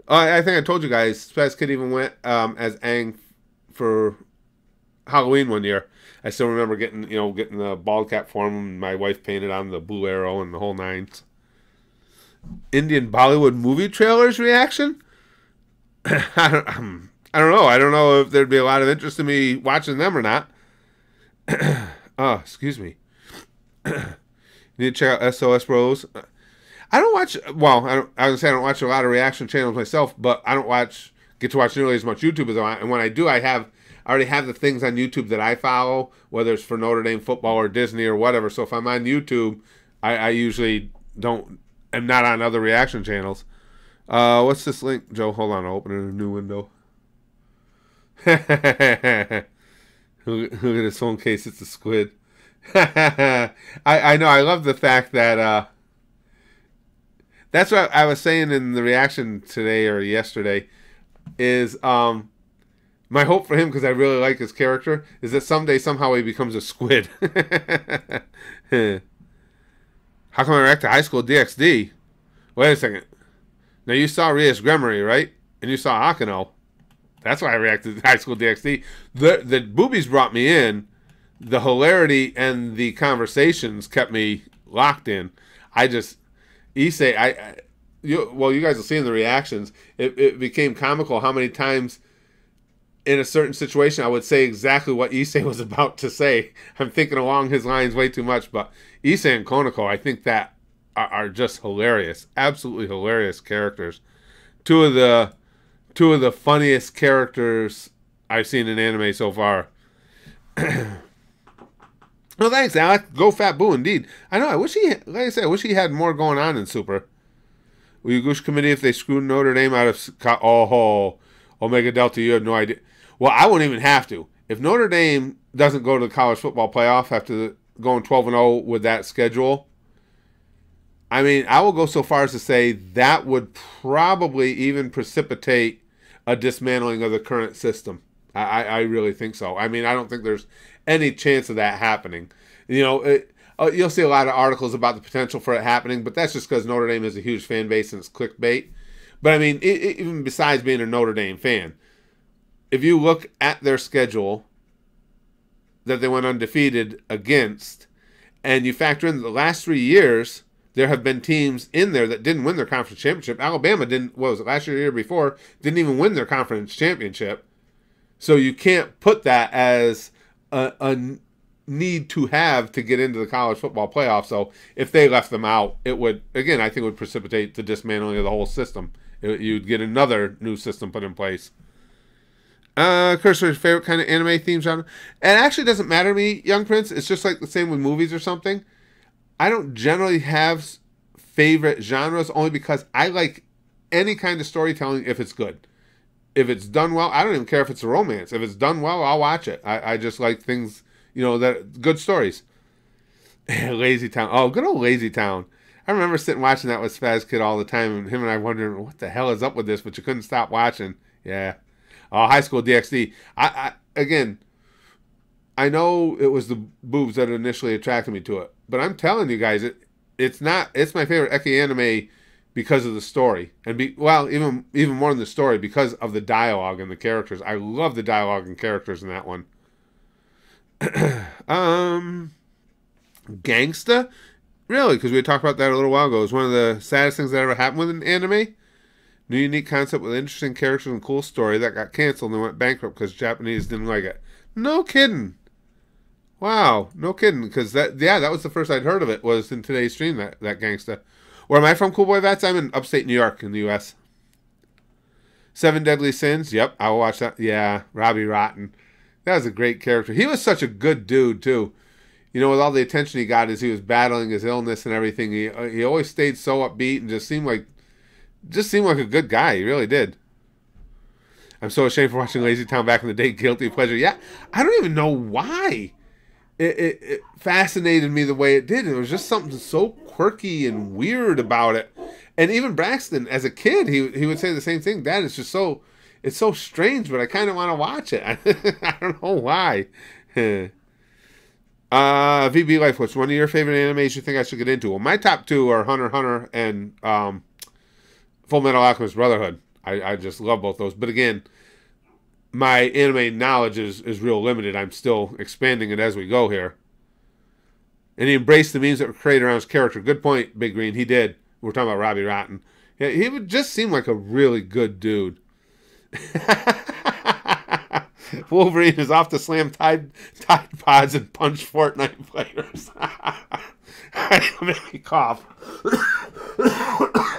I think I told you guys, Spice Kid even went as Aang for Halloween one year. I still remember getting the bald cap for him, and my wife painted on the blue arrow and the whole nine. Indian Bollywood movie trailers reaction. I don't know. I don't know if there'd be a lot of interest in me watching them or not. Oh, excuse me. You need to check out SOS Bros. I don't watch. Well, I was gonna say I don't watch a lot of reaction channels myself, but I don't get to watch nearly as much YouTube as I want. And when I do, I already have the things on YouTube that I follow, whether it's for Notre Dame football or Disney or whatever. So if I'm on YouTube, I usually am not on other reaction channels. What's this link, Joe? Hold on, I'll open a new window. Look at his phone case. It's a squid. I know. I love the fact that that's what I was saying in the reaction today or yesterday. Is my hope for him, because I really like his character, is that someday somehow he becomes a squid. How come I react to High School DxD? Wait a second. Now you saw Rias Gremory, right? And you saw Akino. That's why I reacted to High School DxD. The boobies brought me in. The hilarity and the conversations kept me locked in. You guys will see in the reactions, it became comical how many times in a certain situation I would say exactly what Issei was about to say. I'm thinking along his lines way too much, but Issei and Konako, I think that are just hilarious. Absolutely hilarious characters. Two of the funniest characters I've seen in anime so far. Well, thanks, Alec. Go Fat Boo, indeed. I know. I wish I wish he had more going on in Super. Will you Goosh Committee if they screw Notre Dame out of Omega Delta? You have no idea. Well, I won't even have to. If Notre Dame doesn't go to the college football playoff after going 12-0 with that schedule, I mean, I will go so far as to say that would probably even precipitate a dismantling of the current system. I really think so. I mean, I don't think there's any chance of that happening. You know, you'll see a lot of articles about the potential for it happening, but that's just because Notre Dame is a huge fan base and it's clickbait. But I mean, even besides being a Notre Dame fan, if you look at their schedule that they went undefeated against, and you factor in the last 3 years, there have been teams in there that didn't win their conference championship. Alabama didn't, what was it, last year or the year before, didn't even win their conference championship. So you can't put that as a need to have to get into the college football playoff. So if they left them out, it would, again, I think it would precipitate the dismantling of the whole system. You'd get another new system put in place. Cursor's favorite kind of anime theme genre. It actually doesn't matter to me, Young Prince. It's just like the same with movies or something. I don't generally have favorite genres only because I like any kind of storytelling if it's good. If it's done well, I don't even care if it's a romance. If it's done well, I'll watch it. I just like things, that good stories. Lazy Town. Oh, good old Lazy Town. I remember sitting watching that with Spaz Kid all the time, and him and I wondering what the hell is up with this, but you couldn't stop watching. Yeah. High School DxD. Again, I know it was the boobs that initially attracted me to it, but I'm telling you guys, it's my favorite Eki anime because of the story, and even more than the story, because of the dialogue and the characters. I love the dialogue and characters in that one. Gangsta, really? Because we talked about that a little while ago. It was one of the saddest things that ever happened with an anime. New unique concept with interesting characters and cool story that got canceled and went bankrupt because Japanese didn't like it. No kidding. Wow, no kidding. Because that was the first I'd heard of it, was in today's stream, that Gangsta. Where am I from, Cool Boy Vats? I'm in upstate New York in the U.S. Seven Deadly Sins. Yep, I will watch that. Yeah, Robbie Rotten. That was a great character. He was such a good dude, too. With all the attention he got as he was battling his illness and everything, he always stayed so upbeat and just seemed like a good guy. He really did. I'm so ashamed for watching Lazy Town back in the day. Guilty pleasure. Yeah, I don't even know why. It fascinated me the way it did. It was just something so quirky and weird about it. And even Braxton, as a kid, he would say the same thing. Dad, it's just it's so strange, but I kind of want to watch it. I don't know why. VB Life, what's one of your favorite animes you think I should get into? Well, my top two are Hunter x Hunter and Full Metal Alchemist Brotherhood. I just love both those. But again, my anime knowledge is real limited. I'm still expanding it as we go here. And he embraced the memes that were created around his character. Good point, Big Green. He did. We're talking about Robbie Rotten. Yeah, he would just seem like a really good dude. Wolverine is off to slam Tide Pods and punch Fortnite players. That made me cough.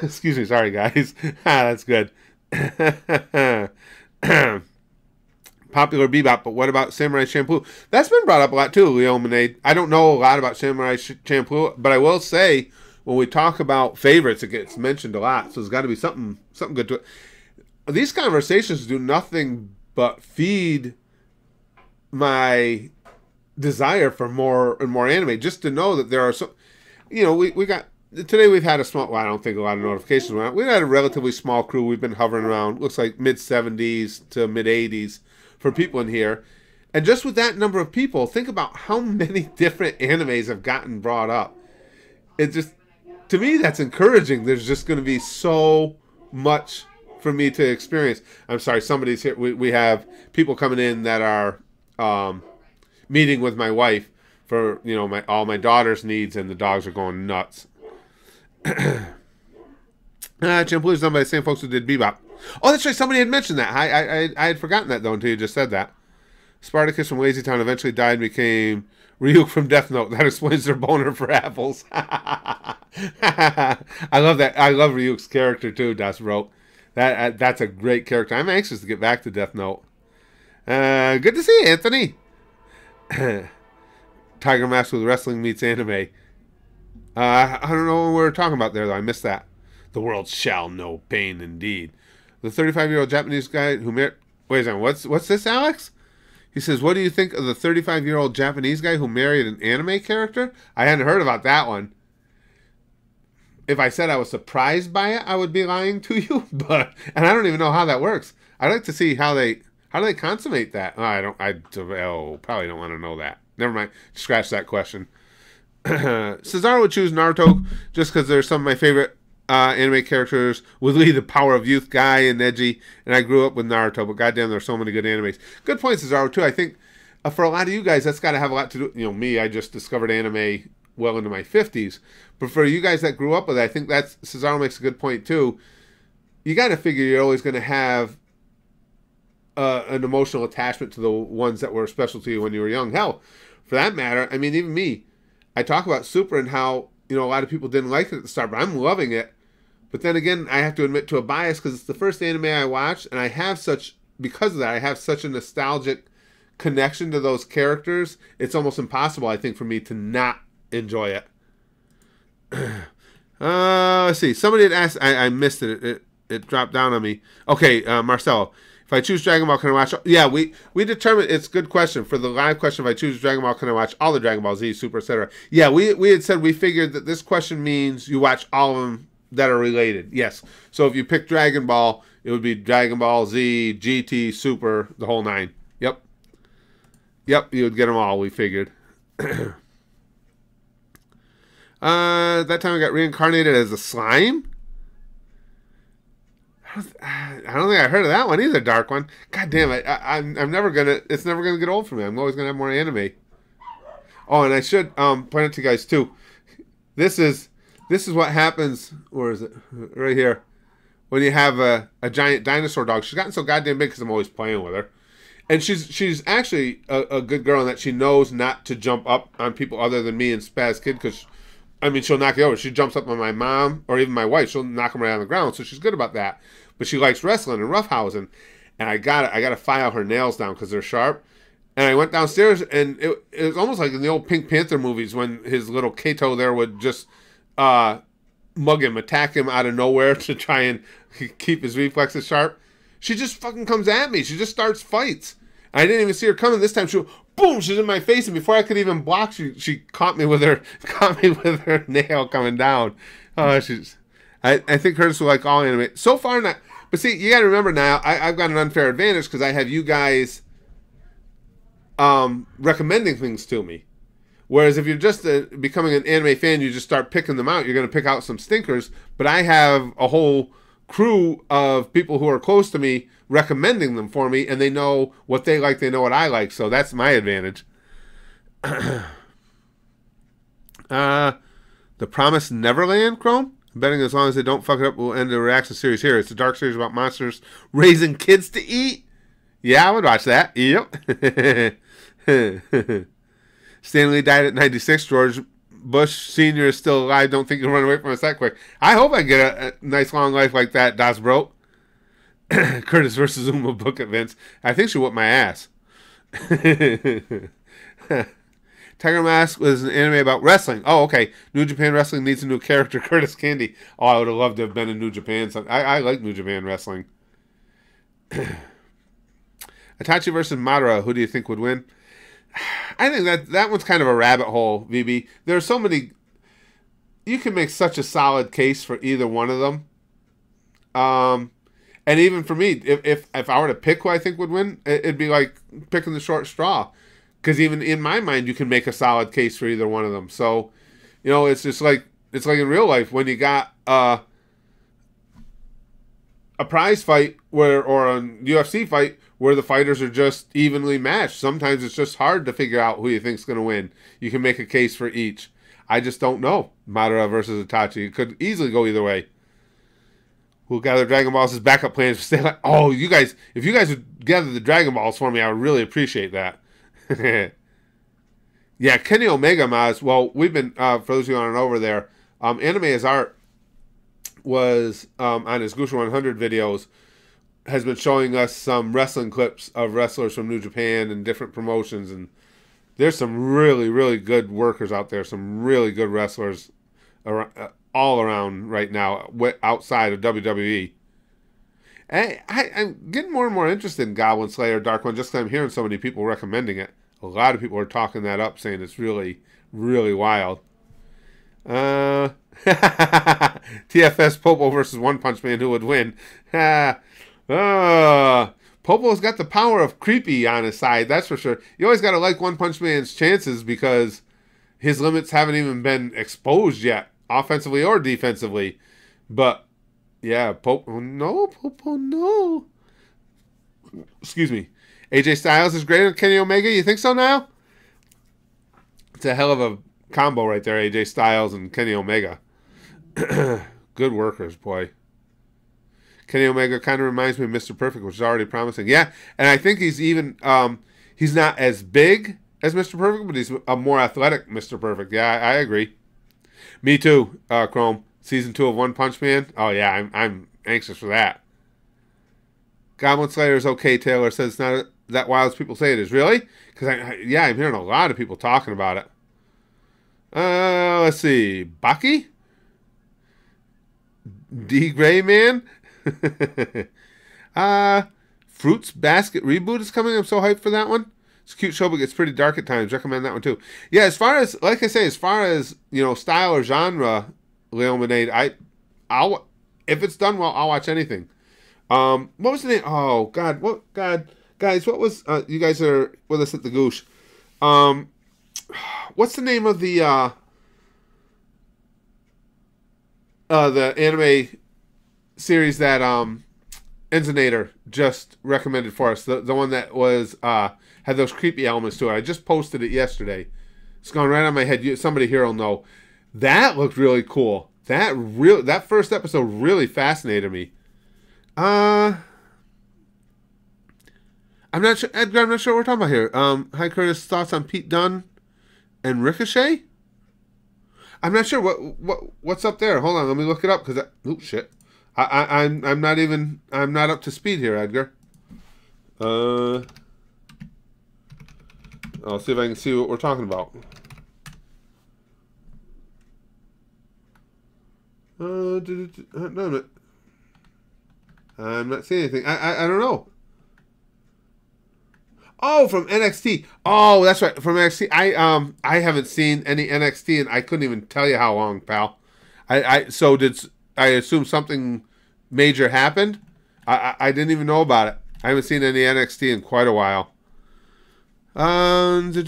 Excuse me, sorry guys. That's good. Popular Bebop, but what about Samurai Champloo? That's been brought up a lot too, Lemonade. I don't know a lot about Samurai Champloo, but I will say when we talk about favorites, it gets mentioned a lot. So there's got to be something good to it. These conversations do nothing but feed my desire for more and more anime. Just to know that there are some, we got today. We've had a small. Well, I don't think a lot of notifications went out. We've had a relatively small crew. We've been hovering around. Looks like mid 70s to mid 80s for people in here. And just with that number of people, think about how many different animes have gotten brought up. It just, to me, that's encouraging. There's just going to be so much for me to experience. I'm sorry, somebody's here. We have people coming in that are meeting with my wife for all my daughter's needs, and the dogs are going nuts. Champloo is done by the same folks who did Bebop. Oh, that's right. Somebody had mentioned that. I had forgotten that though until you just said that. Spartacus from Lazy Town eventually died and became Ryuk from Death Note. That explains their boner for apples. I love that. I love Ryuk's character too. Das wrote that's a great character. I'm anxious to get back to Death Note. Good to see you, Anthony. Tiger Mask with wrestling meets anime. I don't know what we're talking about there though. I missed that. The world shall know pain indeed. The 35-year-old Japanese guy who married... Wait a second. What's this, Alex? He says, what do you think of the 35-year-old Japanese guy who married an anime character? I hadn't heard about that one. If I said I was surprised by it, I would be lying to you. And I don't even know how that works. I'd like to see how do they consummate that? Probably don't want to know that. Never mind. Scratch that question. Cesaro would choose Naruto just because they're some of my favorite anime characters. With Lee, the power of youth guy and edgy, and I grew up with Naruto, but goddamn, there's so many good animes. Good point, Cesaro, too. I think for a lot of you guys, that's got to have a lot to do. Me, I just discovered anime well into my 50s. But for you guys that grew up with it, I think Cesaro makes a good point, too. You got to figure you're always going to have an emotional attachment to the ones that were special to you when you were young. Hell, for that matter, I mean, even me, I talk about Super and how, a lot of people didn't like it at the start, but I'm loving it. But then again, I have to admit to a bias because it's the first anime I watched, and because of that, I have such a nostalgic connection to those characters. It's almost impossible, I think, for me to not enjoy it. Let's see. Somebody had asked, I missed it. It dropped down on me. Okay, Marcelo. If I choose Dragon Ball, can I watch? Yeah, we determined. It's a good question for the live question. If I choose Dragon Ball, can I watch all the Dragon Ball Z, Super, etc.? Yeah, we had said we figured that this question means you watch all of them that are related. Yes. So if you pick Dragon Ball, it would be Dragon Ball Z, GT, Super, the whole nine. Yep. You would get them all. We figured. That time I got reincarnated as a slime. I don't think I heard of that one either, Dark One. God damn it. I'm never gonna, it's never gonna get old for me. I'm always gonna have more anime. Oh, and I should point out to you guys too. This is what happens, where is it? Right here. When you have a giant dinosaur dog. She's gotten so goddamn big because I'm always playing with her. And she's actually a good girl in that she knows not to jump up on people other than me and Spaz Kid, because she'll knock you over. She jumps up on my mom or even my wife. She'll knock them right on the ground. So she's good about that. But she likes wrestling and roughhousing. And I gotta file her nails down because they're sharp. And I went downstairs, and it was almost like in the old Pink Panther movies when his little Kato there would just mug him, attack him out of nowhere to try and keep his reflexes sharp. She just fucking comes at me. She just starts fights. I didn't even see her coming this time. Boom! She's in my face, and before I could even block, she caught me with her nail coming down. I think hers will like all anime so far. Not, but see, you got to remember now. I've got an unfair advantage because I have you guys recommending things to me. Whereas if you're just becoming an anime fan, you just start picking them out. You're going to pick out some stinkers. But I have a whole crew of people who are close to me recommending them for me, and they know what they like, they know what I like, so that's my advantage. The Promised Neverland, Chrome? Betting as long as they don't fuck it up, we'll end the reaction series here. It's a dark series about monsters raising kids to eat. Yeah, I would watch that. Yep. Stanley died at 96. George Bush Sr. is still alive. Don't think he'll run away from us that quick. I hope I get a nice long life like that, Das Bro. Curtis versus Uma book at Vince. I think she whooped my ass. Tiger Mask was an anime about wrestling. Oh, okay. New Japan Wrestling needs a new character, Curtis Candy. Oh, I would have loved to have been in New Japan. I like New Japan Wrestling. Itachi versus Madara. Who do you think would win? I think that one's kind of a rabbit hole, VB. There are so many. You can make such a solid case for either one of them. And even for me, if I were to pick who I think would win, it'd be like picking the short straw. Because even in my mind, you can make a solid case for either one of them. So, it's just like in real life when you got a prize fight or a UFC fight where the fighters are just evenly matched. Sometimes it's just hard to figure out who you think's going to win. You can make a case for each. I just don't know. Madara versus Itachi. It could easily go either way. Who'll gather Dragon Balls as backup plans? Oh, you guys! If you guys would gather the Dragon Balls for me, I would really appreciate that. Yeah, Kenny Omega, Maz. Well, we've been, for those of you on and over there, Anime as Art was, on his Gusha 100 videos, has been showing us some wrestling clips of wrestlers from New Japan and different promotions, and there's some really, really good workers out there, some really good wrestlers all around right now, outside of WWE. I'm getting more and more interested in Goblin Slayer Dark One just because I'm hearing so many people recommending it. A lot of people are talking that up, saying it's really, really wild. TFS Popo versus One Punch Man, who would win? Popo's got the power of creepy on his side, that's for sure. You always got to like One Punch Man's chances because his limits haven't even been exposed yet, offensively or defensively. But yeah, Popo no. Excuse me. AJ Styles is greater than Kenny Omega. You think so now? It's a hell of a combo right there, AJ Styles and Kenny Omega. Good workers, boy. Kenny Omega kind of reminds me of Mr. Perfect, which is already promising. Yeah, and I think he's even, he's not as big as Mr. Perfect, but he's a more athletic Mr. Perfect. Yeah, I agree. Me too, Chrome. Season 2 of One Punch Man. Oh, yeah, I'm anxious for that. Goblin Slayer is okay, Taylor says it's not that wild as people say it is. Really? Because, I'm hearing a lot of people talking about it. Let's see. Baki? D. Gray Man? Fruits Basket reboot is coming. I'm so hyped for that one. It's a cute show, but gets pretty dark at times. Recommend that one too. Yeah, as far as, like I say, as far as, style or genre, Lemonade, I'll if it's done well, I'll watch anything. What was the name? Oh God, guys, what was you guys are with us at the Goosh? What's the name of the anime series that Enzenator just recommended for us? The one that was had those creepy elements to it. I just posted it yesterday. It's gone right on my head. Somebody here will know. That looked really cool. That first episode really fascinated me. I'm not sure, Edgar. I'm not sure what we're talking about here. Hi, Curtis. Thoughts on Pete Dunne and Ricochet? I'm not sure what's up there. Hold on, let me look it up because oh shit, I'm not up to speed here, Edgar. I'll see if I can see what we're talking about. No, I'm not seeing anything. I don't know. Oh, from NXT. Oh, that's right. From NXT. I haven't seen any NXT, and I couldn't even tell you how long, pal. So I assume something major happened? I didn't even know about it. I haven't seen any NXT in quite a while. Anybody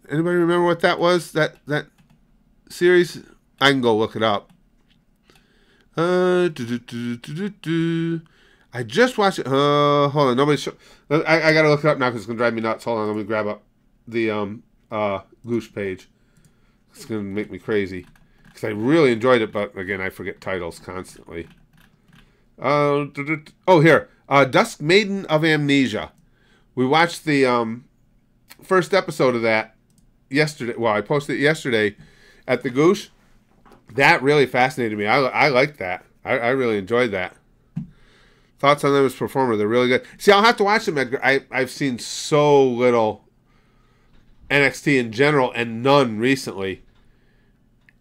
remember what that was? That series? I can go look it up. I just watched it. Hold on, nobody. I gotta look it up now because it's gonna drive me nuts. Hold on, let me grab up the Goosh page. It's gonna make me crazy. because I really enjoyed it. But again, I forget titles constantly. Oh, here, Dusk Maiden of Amnesia. We watched the first episode of that yesterday. Well, I posted it yesterday at the Goosh. That really fascinated me. I liked that. I really enjoyed that. Thoughts on them as performer? They're really good. See, I'll have to watch them, Edgar. I've seen so little NXT in general and none recently.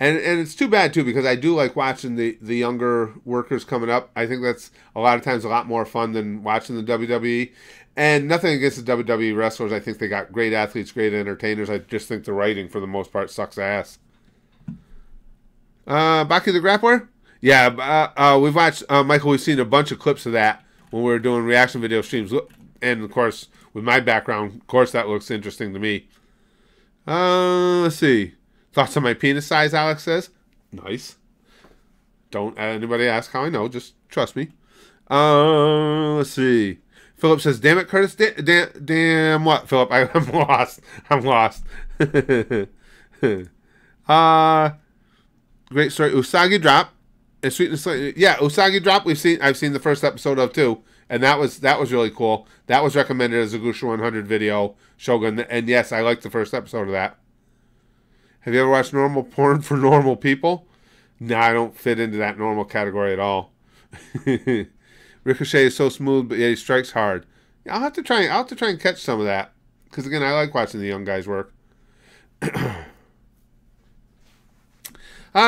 And it's too bad, too, because I do like watching the younger workers coming up. I think that's a lot of times a lot more fun than watching the WWE. And nothing against the WWE wrestlers. I think they got great athletes, great entertainers. I just think the writing, for the most part, sucks ass. Baki the Grappler? Yeah, we've watched, Michael, we've seen a bunch of clips of that when we were doing reaction video streams. And, of course, with my background, of course, that looks interesting to me. Let's see. Thoughts on my penis size, Alex says. Nice. Don't anybody ask how I know. Just trust me. Let's see. Philip says, damn it, Curtis. Damn what, Philip? I'm lost. I'm lost. Great story. Usagi Drop. And Sweetness. Yeah, Usagi Drop I've seen the first episode of too. And that was really cool. That was recommended as a Gusha 100 video, Shogun. And yes, I liked the first episode of that. Have you ever watched normal porn for normal people? No, I don't fit into that normal category at all. Ricochet is so smooth, but yeah, he strikes hard. Yeah, I'll have to try and catch some of that. Because again, I like watching the young guys work.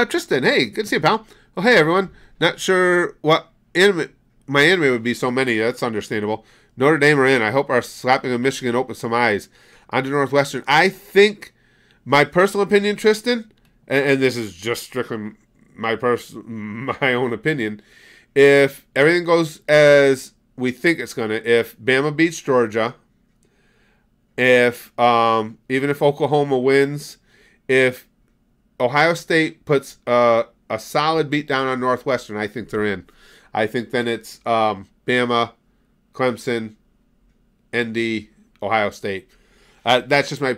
Tristan, hey, good to see you, pal. Oh, hey, everyone. Not sure what my anime would be so many. That's understandable. Notre Dame are in. I hope our slapping of Michigan opens some eyes. On to Northwestern. I think, my personal opinion, Tristan, and this is just strictly my own opinion, if everything goes as we think it's going to, if Bama beats Georgia, if even if Oklahoma wins, if Ohio State puts a solid beat down on Northwestern, I think they're in. I think then it's Bama, Clemson, ND, Ohio State. That's just my.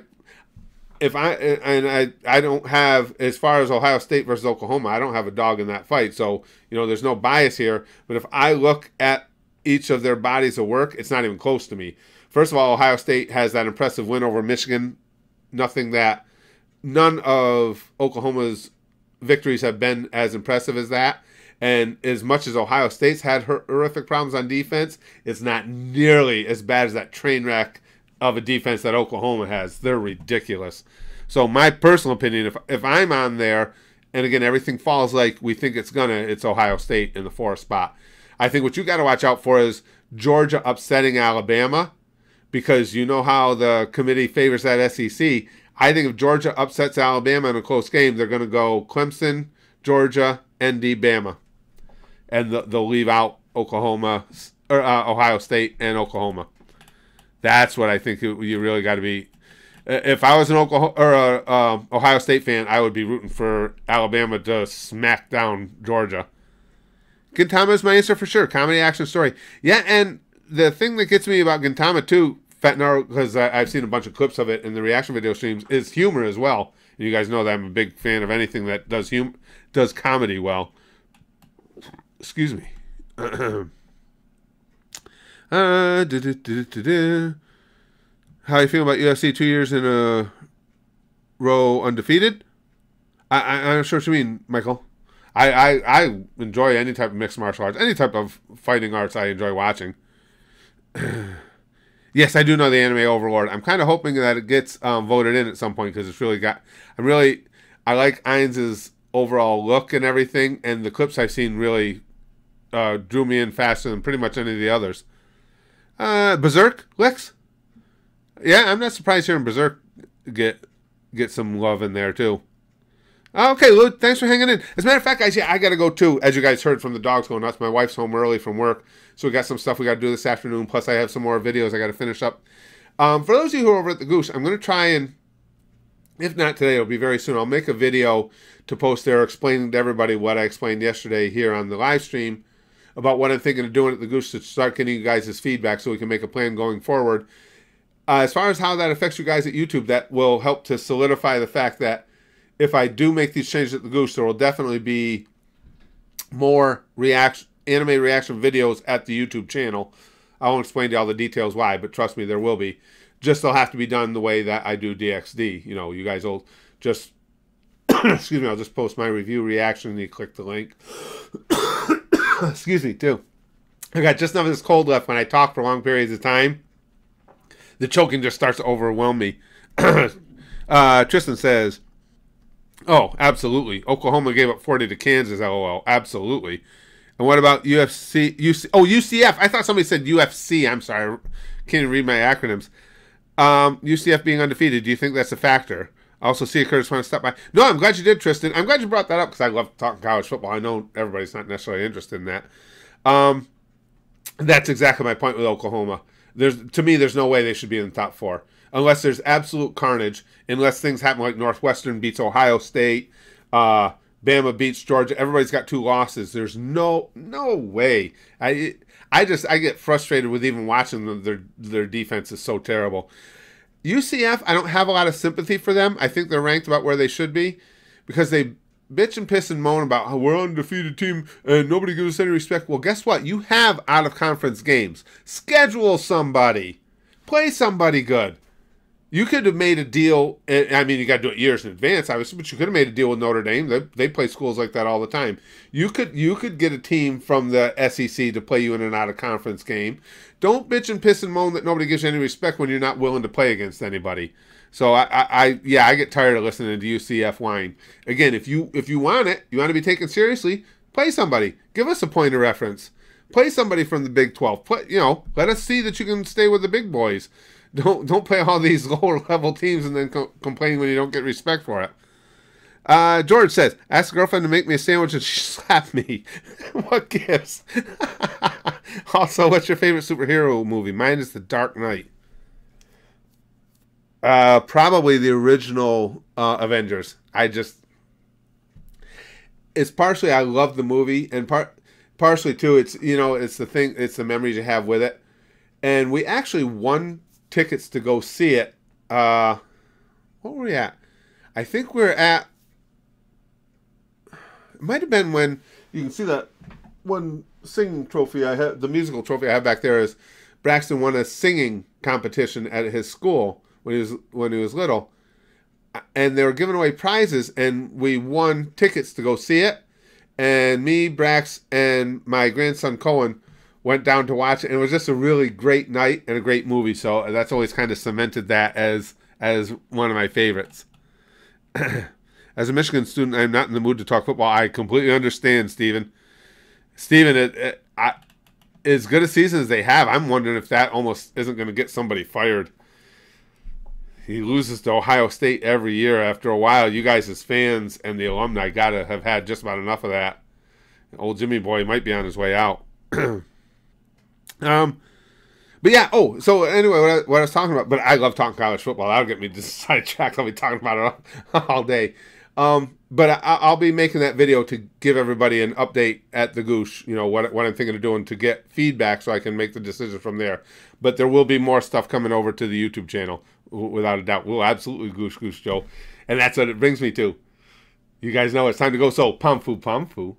I don't have, as far as Ohio State versus Oklahoma, I don't have a dog in that fight. So, there's no bias here. But if I look at each of their bodies of work, it's not even close to me. First of all, Ohio State has that impressive win over Michigan. None of Oklahoma's victories have been as impressive as that. And as much as Ohio State's had horrific problems on defense, it's not nearly as bad as that train wreck of a defense that Oklahoma has. They're ridiculous. So my personal opinion, if I'm on there, and again, everything falls like we think it's Ohio State in the 4th spot. I think what you got to watch out for is Georgia upsetting Alabama, because you know how the committee favors that SEC. I think if Georgia upsets Alabama in a close game, they're going to go Clemson, Georgia, ND, Bama. And they'll leave out Oklahoma, or Ohio State and Oklahoma. That's what I think you really got to be. If I was an Ohio State fan, I would be rooting for Alabama to smack down Georgia. Gintama is my answer for sure. Comedy action story. Yeah, and the thing that gets me about Gintama too, Fetnor, because I've seen a bunch of clips of it in the reaction video streams, is humor as well. And you guys know that I'm a big fan of anything that does comedy well. Excuse me. How you feel about UFC 2 years in a row undefeated? I'm not sure what you mean, Michael. I enjoy any type of mixed martial arts. Any type of fighting arts I enjoy watching. Yes, I do know the Anime Overlord. I'm kind of hoping that it gets voted in at some point, because it's really got... I like Ainz' overall look and everything, and the clips I've seen really drew me in faster than pretty much any of the others. Berserk, Lex? Yeah, I'm not surprised hearing Berserk get some love in there, too. Okay, Lou, thanks for hanging in. As a matter of fact, guys, yeah, I got to go, too. As you guys heard from the dogs going nuts, my wife's home early from work, so we got some stuff we got to do this afternoon, plus I have some more videos I got to finish up. For those of you who are over at the Goose, I'm going to try and, if not today, it'll be very soon, I'll make a video to post there explaining to everybody what I explained yesterday here on the live stream about what I'm thinking of doing at the Goose to start getting you guys' feedback so we can make a plan going forward. As far as how that affects you guys at YouTube, that will help to solidify the fact that if I do make these changes at the Goosh, there will definitely be more anime reaction videos at the YouTube channel. I won't explain to you all the details why, but trust me, there will be. Just they'll have to be done the way that I do DXD. You know, you guys will just excuse me, I'll just post my review reaction and you click the link. Excuse me, too. I got just enough of this cold left. When I talk for long periods of time, the choking just starts to overwhelm me. Tristan says, oh, absolutely. Oklahoma gave up 40 to Kansas, LOL. Absolutely. And what about UCF. I thought somebody said UFC. I'm sorry. I can't even read my acronyms. UCF being undefeated. Do you think that's a factor? I also see a Curtis want to stop by. No, I'm glad you did, Tristan. I'm glad you brought that up because I love talking college football. I know everybody's not necessarily interested in that. That's exactly my point with Oklahoma. To me, there's no way they should be in the top 4. Unless there's absolute carnage, unless things happen like Northwestern beats Ohio State, Bama beats Georgia. Everybody's got 2 losses. There's no way. I get frustrated with even watching them. Their defense is so terrible. UCF, I don't have a lot of sympathy for them. I think they're ranked about where they should be because they bitch and piss and moan about how we're an undefeated team and nobody gives us any respect. Well, guess what? You have out-of-conference games. Schedule somebody. Play somebody good. You could have made a deal. I mean, you got to do it years in advance, obviously, but you could have made a deal with Notre Dame. They play schools like that all the time. You could get a team from the SEC to play you in an out-of-conference game. Don't bitch and piss and moan that nobody gives you any respect when you're not willing to play against anybody. So I get tired of listening to UCF whine. Again, if you want it, you want to be taken seriously, play somebody. Give us a point of reference. Play somebody from the Big 12. Let us see that you can stay with the big boys. Don't play all these lower level teams and then complain when you don't get respect for it. George says, ask a girlfriend to make me a sandwich and she slapped me. What gives? Also, what's your favorite superhero movie? Mine is The Dark Knight. Probably the original Avengers. It's partially I love the movie, and partially too it's it's the memories you have with it. And we actually won tickets to go see it. What were we at? I think we're at. It might have been when you can see that one singing trophy I have. The musical trophy I have back there is Braxton won a singing competition at his school when he was little, and they were giving away prizes, and we won tickets to go see it. And me, Brax, and my grandson Cohen went down to watch it, and it was just a really great night and a great movie. So that's always kind of cemented that as one of my favorites. As a Michigan student, I'm not in the mood to talk football. I completely understand, Steven. As good a season as they have, I'm wondering if that almost isn't going to get somebody fired. He loses to Ohio State every year. After a while, you guys as fans and the alumni got to have had just about enough of that. Old Jimmy boy might be on his way out. But yeah, so anyway, what I was talking about, but I love talking college football. That'll get me just sidetracked. I'll be talking about it all day. But I'll be making that video to give everybody an update at the Goosh, what I'm thinking of doing to get feedback so I can make the decision from there. But there will be more stuff coming over to the YouTube channel, without a doubt. We'll absolutely Goosh, Joe. And that's what it brings me to. You guys know it's time to go, so pum-fu.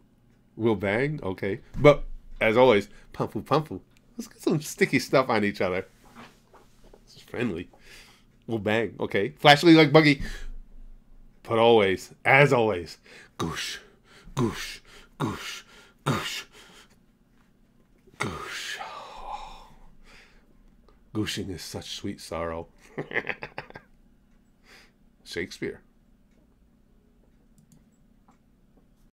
We'll bang, okay. But, as always, pum-fu. Let's get some sticky stuff on each other. It's friendly. We'll bang, okay. Flashly like Buggy. But always, as always, Goosh. Oh. Gooshing is such sweet sorrow. Shakespeare.